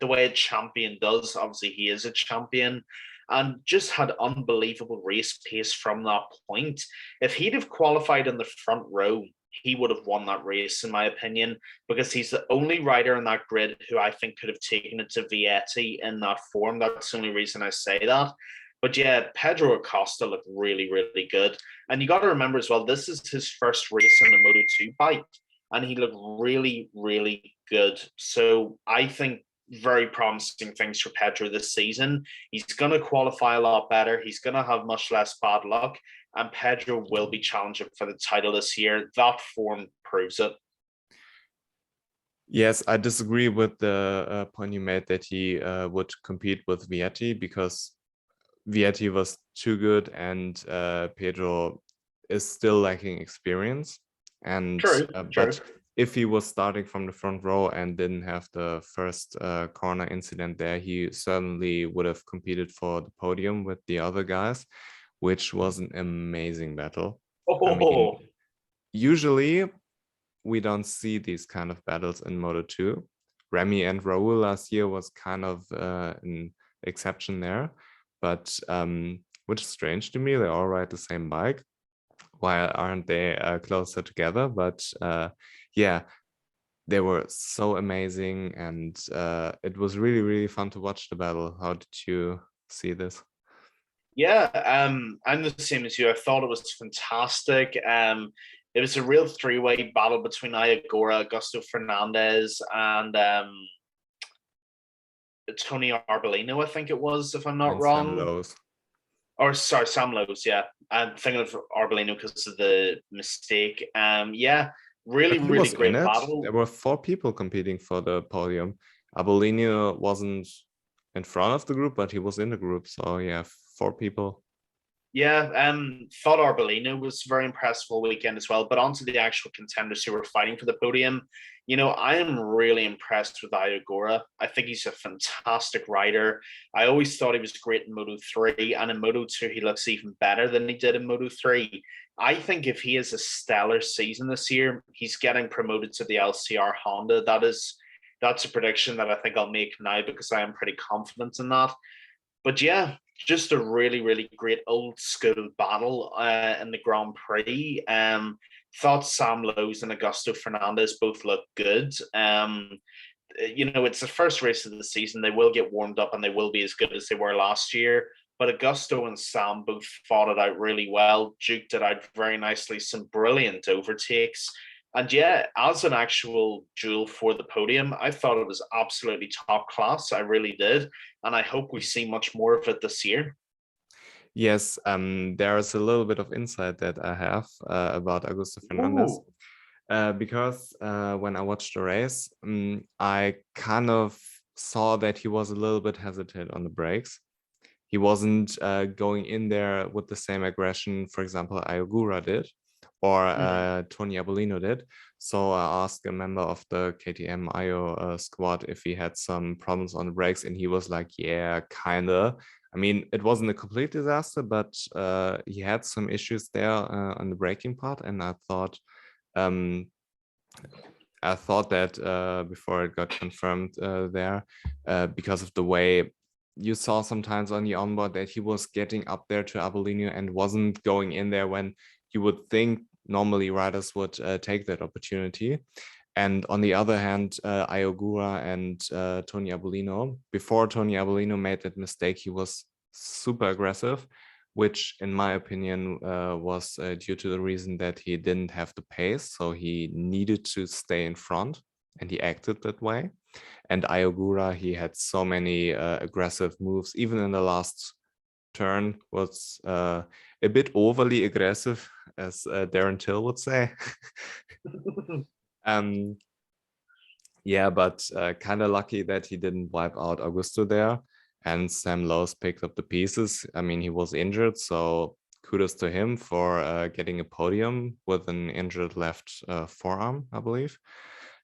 a champion does. Obviously, he is a champion, and just had unbelievable race pace from that point. If he'd have qualified in the front row, he would have won that race, in my opinion, because he's the only rider in that grid who I think could have taken it to Vietti in that form. That's the only reason I say that. But yeah, Pedro Acosta looked really, really good. And you got to remember as well, this is his first race on a Moto2 bike, and he looked really, really good. So I think very promising things for Pedro this season. He's going to qualify a lot better. He's going to have much less bad luck, and Pedro will be challenging for the title this year. That form proves it. Yes, I disagree with the point you made that he would compete with Vietti, because Vietti was too good, and Pedro is still lacking experience. And True. But if he was starting from the front row and didn't have the first corner incident there, he certainly would have competed for the podium with the other guys, which was an amazing battle. I mean, usually we don't see these kind of battles in Moto2. Remy and Raul last year was kind of an exception there, but which is strange to me. They all ride the same bike. Why aren't they closer together? But yeah, they were so amazing, and it was really, really fun to watch the battle. How did you see this. Yeah, I'm the same as you. I thought it was fantastic. It was a real three-way battle between Iagora, Augusto Fernandez, and Tony Arbolino, I think it was, if I'm not And Sam wrong. Lowe's. Or sorry, Sam Lowe's, yeah. I'm thinking of Arbolino because of the mistake. Yeah, really, But he really was great in it. battle. There were 4 people competing for the podium. Arbolino wasn't in front of the group, but he was in the group. So yeah, 4 people. Yeah, thought Arbolino was very impressive all weekend as well. But onto the actual contenders who were fighting for the podium. You know, I am really impressed with Iagora. I think he's a fantastic rider. I always thought he was great in Moto 3, and in Moto 2, he looks even better than he did in Moto 3. I think if he has a stellar season this year, he's getting promoted to the LCR Honda. That's a prediction that I think I'll make now because I am pretty confident in that. But yeah, just a really, really great old school battle in the Grand Prix. Thought Sam Lowe's and Augusto Fernandez both looked good. You know, it's the first race of the season. They will get warmed up and they will be as good as they were last year. But Augusto and Sam both fought it out really well, juked it out very nicely, some brilliant overtakes. And yeah, as an actual duel for the podium, I thought it was absolutely top class. I really did. And I hope we see much more of it this year. Yes, there's a little bit of insight that I have about Augusto Fernandez. Because when I watched the race, I kind of saw that he was a little bit hesitant on the brakes. He wasn't going in there with the same aggression, for example, Iagura did, or Tony Arbolino did. So I asked a member of the KTM IO squad if he had some problems on the brakes, and he was like, yeah, kinda. I mean, it wasn't a complete disaster, but he had some issues there on the braking part, and I thought that before it got confirmed there, because of the way you saw sometimes on the onboard that he was getting up there to Arbolino and wasn't going in there when you would think normally riders would take that opportunity. And on the other hand, Iagura and Tony Arbolino, before Tony Arbolino made that mistake, he was super aggressive, which in my opinion was due to the reason that he didn't have the pace. So he needed to stay in front and he acted that way. And Iagura, he had so many aggressive moves, even in the last turn was a bit overly aggressive, as Darren Till would say. Yeah, but kind of lucky that he didn't wipe out Augusto there. And Sam Lowe's picked up the pieces. I mean, he was injured, so kudos to him for getting a podium with an injured left forearm, I believe.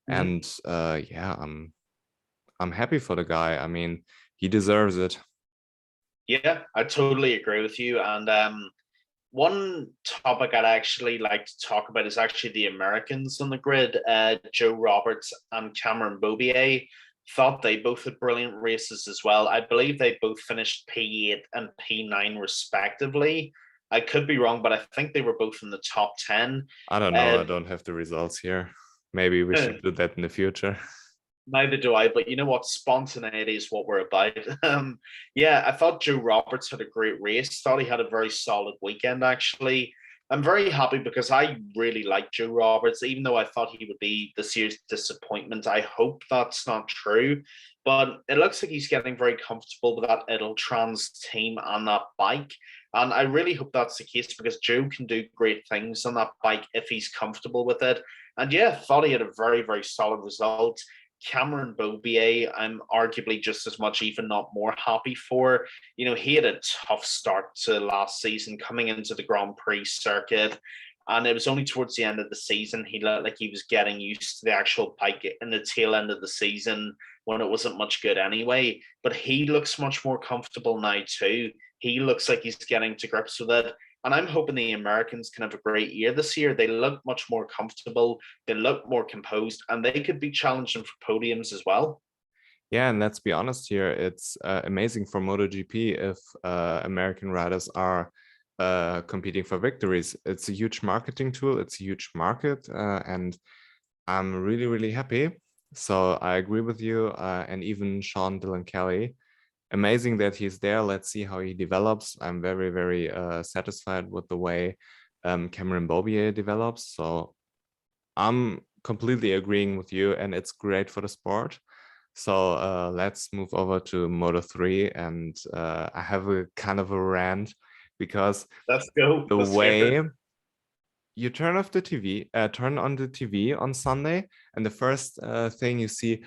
And yeah, I'm happy for the guy. I mean, he deserves it. Yeah, I totally agree with you. And one topic I'd actually like to talk about is actually the Americans on the grid. Joe Roberts and Cameron Beauvier. Thought they both had brilliant races as well. I believe they both finished P8 and P9 respectively. I could be wrong, but I think they were both in the top 10. I don't know. I don't have the results here. Maybe we should do that in the future. Neither do I, but you know what? Spontaneity is what we're about. Yeah, I thought Joe Roberts had a great race. Thought he had a very solid weekend, actually. I'm very happy because I really like Joe Roberts, even though I thought he would be this year's disappointment. I hope that's not true, but it looks like he's getting very comfortable with that Idletrans team and that bike. And I really hope that's the case because Joe can do great things on that bike if he's comfortable with it. And yeah, thought he had a very, very solid result. Cameron Beauvier, I'm arguably just as much, even not more happy for. You know, he had a tough start to last season coming into the Grand Prix circuit. And it was only towards the end of the season he looked like he was getting used to the actual bike in the tail end of the season when it wasn't much good anyway. But he looks much more comfortable now too. He looks like he's getting to grips with it. And I'm hoping the Americans can have a great year this year. They look much more comfortable. They look more composed, and they could be challenging for podiums as well. Yeah, and let's be honest here. It's amazing for MotoGP if American riders are competing for victories. It's a huge marketing tool. It's a huge market, and I'm really, really happy. So I agree with you. And even Sean Dylan Kelly amazing that he's there. Let's see how he develops. I'm very, very satisfied with the way Cameron Beauvier develops. So I'm completely agreeing with you, and it's great for the sport. So let's move over to Moto3, and I have a kind of a rant because Let's go. the Let's hear way it. you turn on the TV on Sunday, and the first thing you see,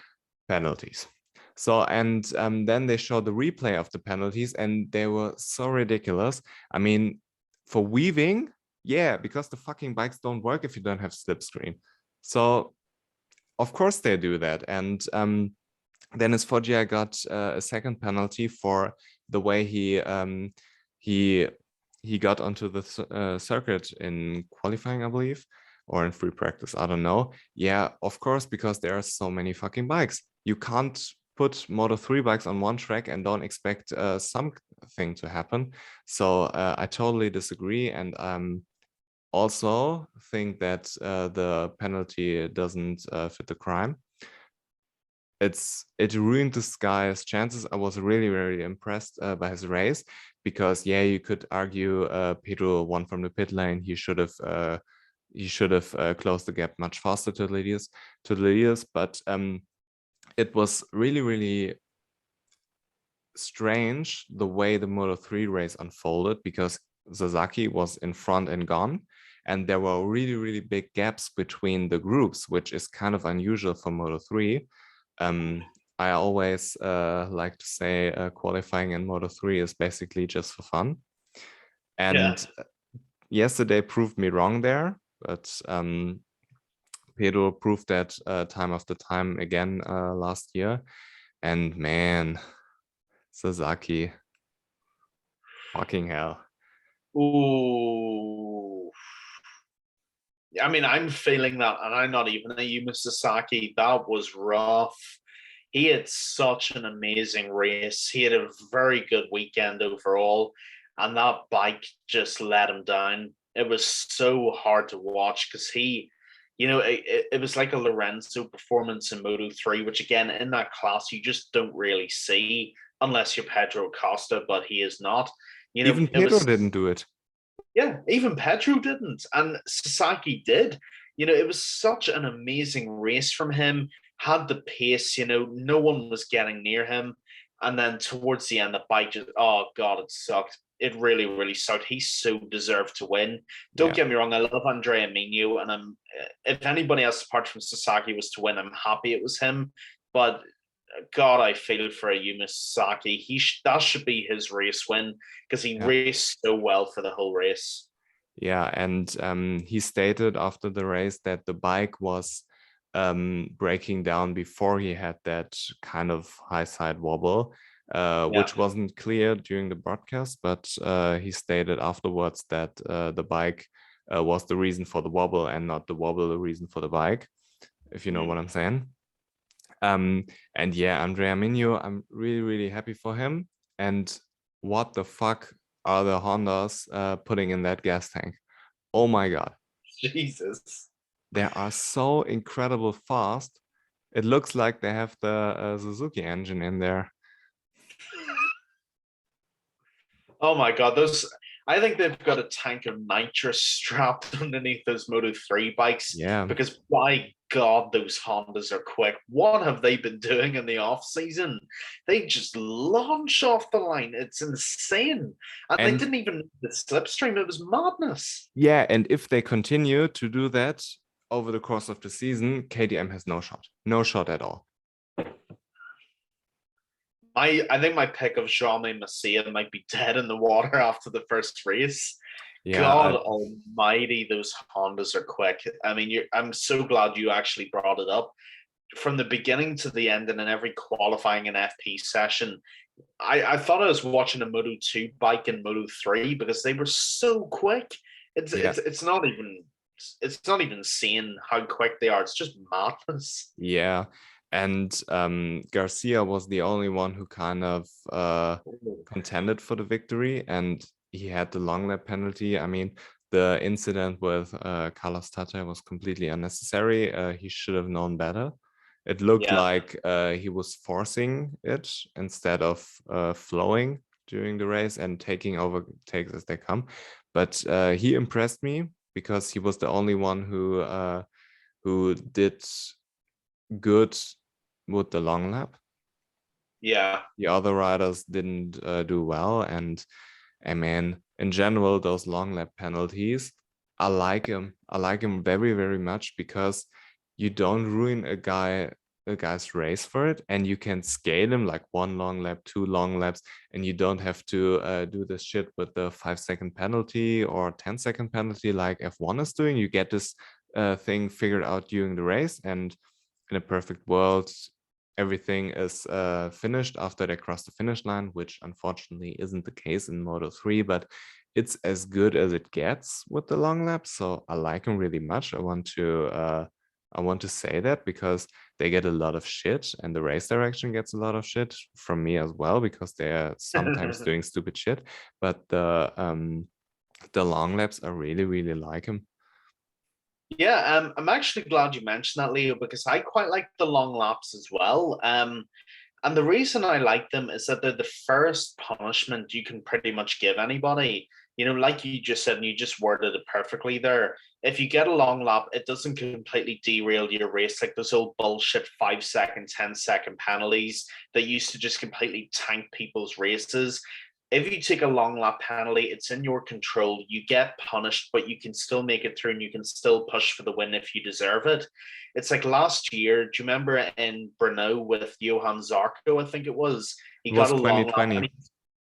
penalties. So, and then they show the replay of the penalties, and they were so ridiculous. I mean, for weaving, yeah, because the fucking bikes don't work if you don't have slipstream. So, of course they do that. And Dennis Foggia got a second penalty for the way he got onto the circuit in qualifying, I believe, or in free practice. I don't know. Yeah, of course, because there are so many fucking bikes. You can't put Moto3 bikes on one track and don't expect something to happen. So I totally disagree. And also think that the penalty doesn't fit the crime. It ruined this guy's chances. I was really, really impressed by his race because, yeah, you could argue Pedro won from the pit lane. He should have closed the gap much faster to the leaders. But it was really, really strange the way the Moto3 race unfolded because Sasaki was in front and gone. And there were really, really big gaps between the groups, which is kind of unusual for Moto3. I always like to say qualifying in Moto3 is basically just for fun. And yesterday proved me wrong there, but Pedro proved that time after time again last year. And man, Sasaki, fucking hell. Ooh. I mean, I'm feeling that, and I'm not even a Yuma Sasaki. That was rough. He had such an amazing race. He had a very good weekend overall, and that bike just let him down. It was so hard to watch because it was like a Lorenzo performance in Moto3, which again, in that class, you just don't really see unless you're Pedro Costa, but he is not. Even Pedro didn't do it. Yeah, even Pedro didn't, and Sasaki did. It was such an amazing race from him. Had the pace, no one was getting near him. And then towards the end, the bike just, oh God, it sucked. It really, really sucked. He so deserved to win. Don't get me wrong, I love Andrea Migno, and if anybody else apart from Sasaki was to win, I'm happy it was him. But God, I feel for a Yuma Sasaki. That should be his race win because he raced so well for the whole race. Yeah, and he stated after the race that the bike was breaking down before he had that kind of high side wobble, which wasn't clear during the broadcast, but he stated afterwards that the bike was the reason for the wobble and not the wobble the reason for the bike, if you know what I'm saying. And yeah, Andrea Migno, I'm really, really happy for him. And what the fuck are the Hondas putting in that gas tank? Oh my God. Jesus. They are so incredible fast. It looks like they have the Suzuki engine in there. Oh my God, I think they've got a tank of nitrous strapped underneath those Moto3 bikes. Yeah. Because by God, those Hondas are quick. What have they been doing in the off season? They just launch off the line. It's insane. And they didn't even the slipstream. It was madness. Yeah, and if they continue to do that over the course of the season, KTM has no shot. No shot at all. I think my pick of Jaume Masia might be dead in the water after the first race. Yeah, God almighty, those Hondas are quick. I mean, I'm so glad you actually brought it up. From the beginning to the end and in every qualifying and FP session, I thought I was watching a Moto2 bike in Moto3 because they were so quick. It's not even seeing how quick they are. It's just madness. Yeah. And Garcia was the only one who kind of contended for the victory, and he had the long lap penalty. I mean, the incident with Carlos Tata was completely unnecessary. He should have known better. It looked Yeah. like he was forcing it instead of flowing during the race and taking over takes as they come. But he impressed me because he was the only one who did good with the long lap. Yeah. The other riders didn't do well, and I mean, in general, those long lap penalties, I like him. I like him very, very much because you don't ruin a guy's race for it, and you can scale him like 1 long lap, 2 long laps, and you don't have to do this shit with the 5 second penalty or 10 second penalty like F1 is doing. You get this thing figured out during the race, and in a perfect world, everything is finished after they cross the finish line, which unfortunately isn't the case in Moto3, but it's as good as it gets with the long lap. So I like them really much. I want to say that because they get a lot of shit, and the race direction gets a lot of shit from me as well because they are sometimes doing stupid shit. But the long laps, I really, really like them. Yeah, I'm actually glad you mentioned that, Leo, because I quite like the long laps as well. And the reason I like them is that they're the first punishment you can pretty much give anybody. You know, like you just said, and you just worded it perfectly there. If you get a long lap, it doesn't completely derail your race like those old bullshit 5 second, 10 second penalties that used to just completely tank people's races. If you take a long lap penalty, it's in your control. You get punished, but you can still make it through and you can still push for the win if you deserve it. It's like last year. Do you remember in Brno with Johan Zarco? I think it was. He It got was a long lap. 2020.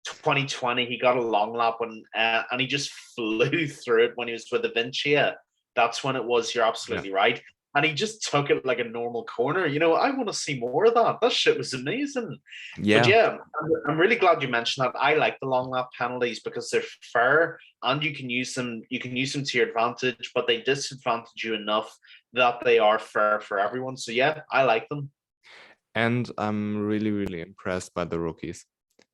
2020, he got a long lap and he just flew through it when he was with the Vincia. That's when it was. You're Yeah. absolutely right. And he just took it like a normal corner. You know, I want to see more of that. That shit was amazing. But Yeah. yeah, I'm really glad you mentioned that. I like the long lap penalties because they're fair and you can use them. You can use them to your advantage, but they disadvantage you enough that they are fair for everyone. So yeah, I like them. And I'm really, really impressed by the rookies,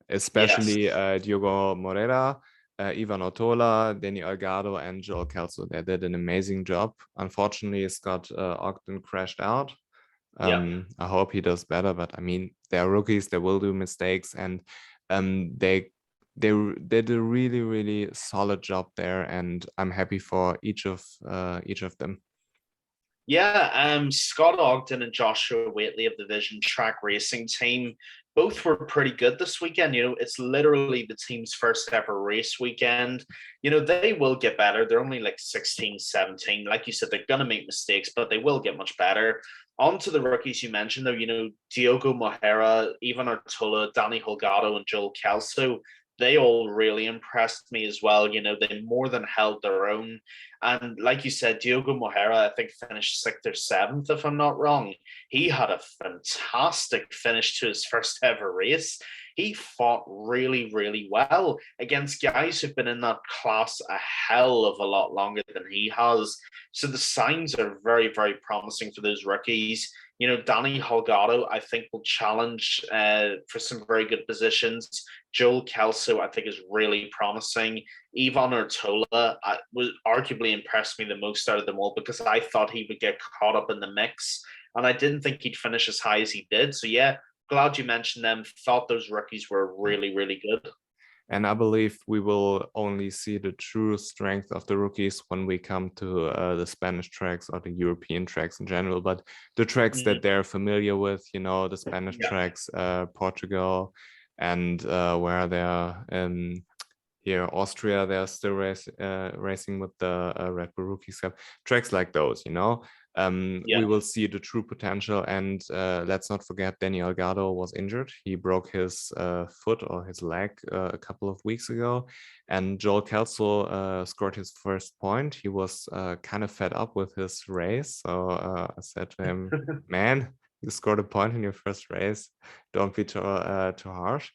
Yes. especially Diogo Moreira, Ivan Otola, Danny Algado, and Joel Kelso. They did an amazing job. Unfortunately, Scott Ogden crashed out. Yeah. I hope he does better, but I mean, they're rookies. They will do mistakes, and they did a really, really solid job there, and I'm happy for each of them. Yeah, Scott Ogden and Joshua Waitley of the Vision Track Racing team both were pretty good this weekend. You know, it's literally the team's first ever race weekend. You know, they will get better. They're only like 16, 17. Like you said, they're going to make mistakes, but they will get much better. On to the rookies you mentioned, though, you know, Diogo Moreira, Ivan Artula, Danny Holgado, and Joel Kelso. They all really impressed me as well. You know, they more than held their own. And like you said, Diogo Moreira, I think, finished sixth or seventh, if I'm not wrong. He had a fantastic finish to his first ever race. He fought really, really well against guys who've been in that class a hell of a lot longer than he has. So the signs are very, very promising for those rookies. You know, Danny Holgado, I think, will challenge for some very good positions. Joel Kelso, I think, is really promising. Ivan Ortola was arguably impressed me the most out of them all because I thought he would get caught up in the mix, and I didn't think he'd finish as high as he did. So yeah, glad you mentioned them. Thought those rookies were really, really good. And I believe we will only see the true strength of the rookies when we come to the Spanish tracks or the European tracks in general. But the tracks that they're familiar with, you know, the Spanish tracks, Portugal, and where they're here, Austria, they're still racing with the Red Bull Rookies Cup. Tracks like those, you know, we will see the true potential. And let's not forget, Danny Algado was injured. He broke his foot or his leg a couple of weeks ago. And Joel Kelso scored his first point. He was kind of fed up with his race. So I said to him, man, you scored a point in your first race. Don't be too harsh.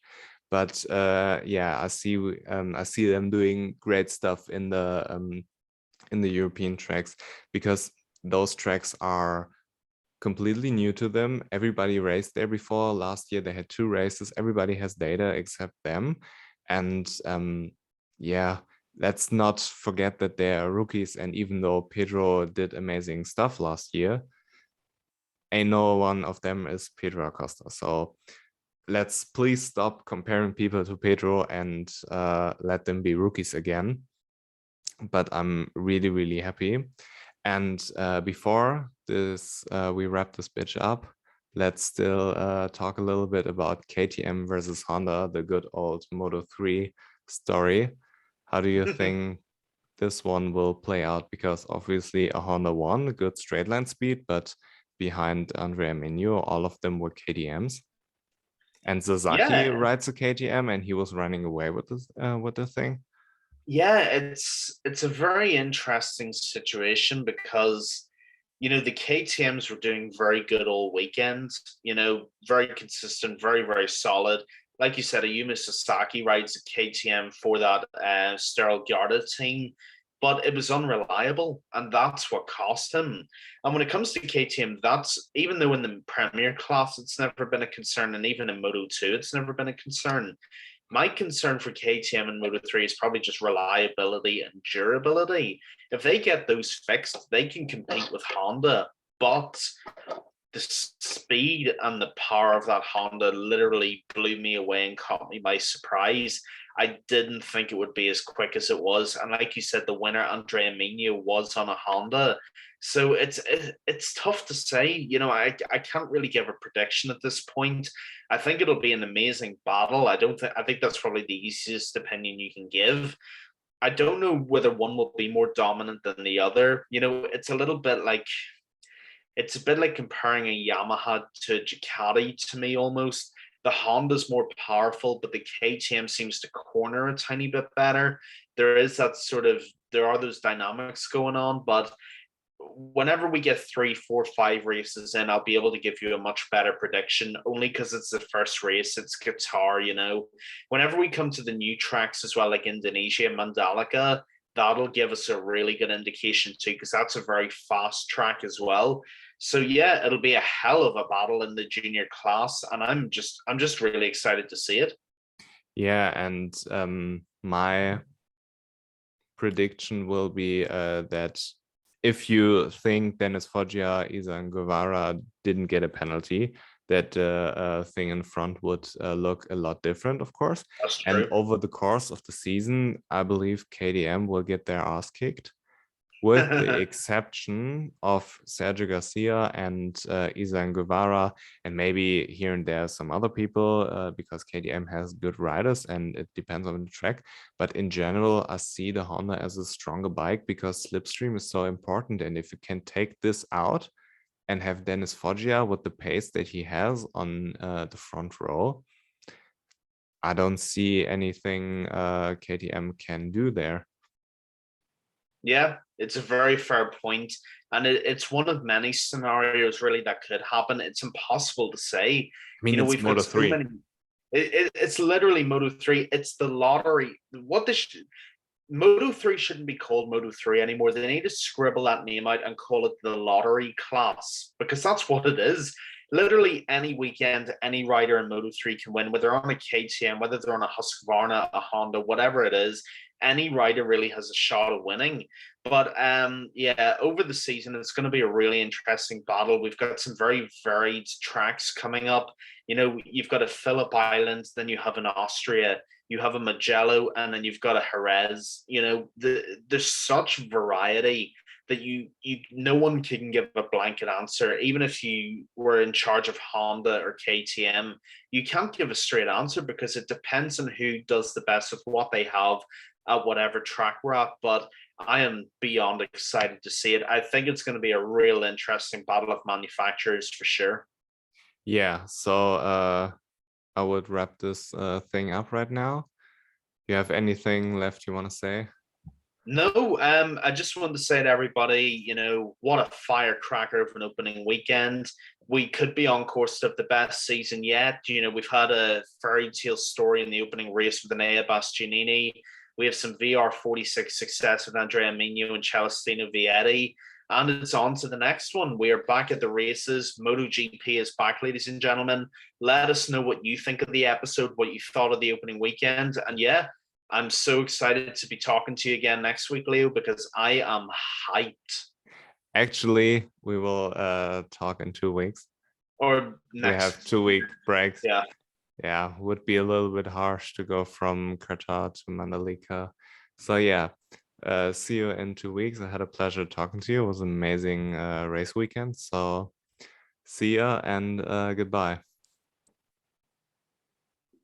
But yeah, I see them doing great stuff in the European tracks because those tracks are completely new to them. Everybody raced there before. Last year they had 2 races. Everybody has data except them, and yeah, let's not forget that they are rookies. And even though Pedro did amazing stuff last year, ain't no one of them is Pedro Acosta. So let's please stop comparing people to Pedro and let them be rookies again. But I'm really, really happy. And before this, we wrap this bitch up, let's still talk a little bit about KTM versus Honda, the good old Moto3 story. How do you think this one will play out? Because obviously a Honda won, good straight line speed, but behind Andrea Menu, all of them were KTMs. And Sasaki rides a KTM, and he was running away with the thing. Yeah, it's a very interesting situation because, you know, the KTMs were doing very good all weekend, you know, very consistent, very, very solid. Like you said, Ayumu Sasaki rides a KTM for that Sterile Garda team, but it was unreliable, and that's what cost him. And when it comes to KTM, that's, even though in the Premier class it's never been a concern, and even in Moto2 it's never been a concern. My concern for KTM and Moto3 is probably just reliability and durability. If they get those fixed, they can compete with Honda. But the speed and the power of that Honda literally blew me away and caught me by surprise. I didn't think it would be as quick as it was. And like you said, the winner, Andrea Migno, was on a Honda. So it's tough to say. You know, I can't really give a prediction at this point. I think it'll be an amazing battle. I think that's probably the easiest opinion you can give. I don't know whether one will be more dominant than the other. You know, it's a bit like comparing a Yamaha to Ducati to me almost. The Honda's more powerful, but the KTM seems to corner a tiny bit better. There are those dynamics going on, but whenever we get 3, 4, 5 races in, I'll be able to give you a much better prediction, only because it's the first race, it's Qatar, you know. Whenever we come to the new tracks as well, like Indonesia, Mandalika, that'll give us a really good indication too, because that's a very fast track as well. So yeah, it'll be a hell of a battle in the junior class, and I'm just really excited to see it. Yeah, and my prediction will be that if you think Dennis Foggia, Izan Guevara didn't get a penalty, that thing in front would look a lot different, of course. That's true. And over the course of the season, I believe KTM will get their ass kicked, with the exception of Sergio Garcia and Izan Guevara, and maybe here and there some other people, because KTM has good riders and it depends on the track. But in general, I see the Honda as a stronger bike because slipstream is so important. And if you can take this out and have Dennis Foggia with the pace that he has on the front row, I don't see anything KTM can do there. Yeah, it's a very fair point, and it's one of many scenarios really that could happen. It's impossible to say. I mean, it's We've got so Moto3. many. It's literally Moto3. It's the lottery. Moto3 shouldn't be called Moto3 anymore. They need to scribble that name out and call it the lottery class, because that's what it is. Literally any weekend, any rider in Moto3 can win, whether they're on a KTM, whether they're on a Husqvarna, a Honda, whatever it is. Any rider really has a shot at winning. But yeah, over the season, it's going to be a really interesting battle. We've got some very varied tracks coming up. You know, you've got a Phillip Island, then you have an Austria, you have a Mugello, and then you've got a Jerez. You know, there's such variety that no one can give a blanket answer. Even if you were in charge of Honda or KTM, you can't give a straight answer because it depends on who does the best with what they have at whatever track we're at. But I am beyond excited to see it. I think it's going to be a real interesting battle of manufacturers for sure. Yeah, so I would wrap this thing up right now. You have anything left you want to say? No, I just wanted to say to everybody, you know, what a firecracker of an opening weekend. We could be on course to have the best season yet. You know, we've had a fairy tale story in the opening race with Enea Bastianini. We have some VR46 success with Andrea Migno and Celestino Vietti. And it's on to the next one. We are back at the races. MotoGP is back, ladies and gentlemen. Let us know what you think of the episode, what you thought of the opening weekend. And yeah, I'm so excited to be talking to you again next week, Leo, because I am hyped. Actually, we will talk in 2 weeks. Or We have next. 2-week breaks. Yeah. Yeah, would be a little bit harsh to go from Qatar to Mandalika. So yeah, see you in 2 weeks. I had a pleasure talking to you. It was an amazing race weekend. So see ya and goodbye.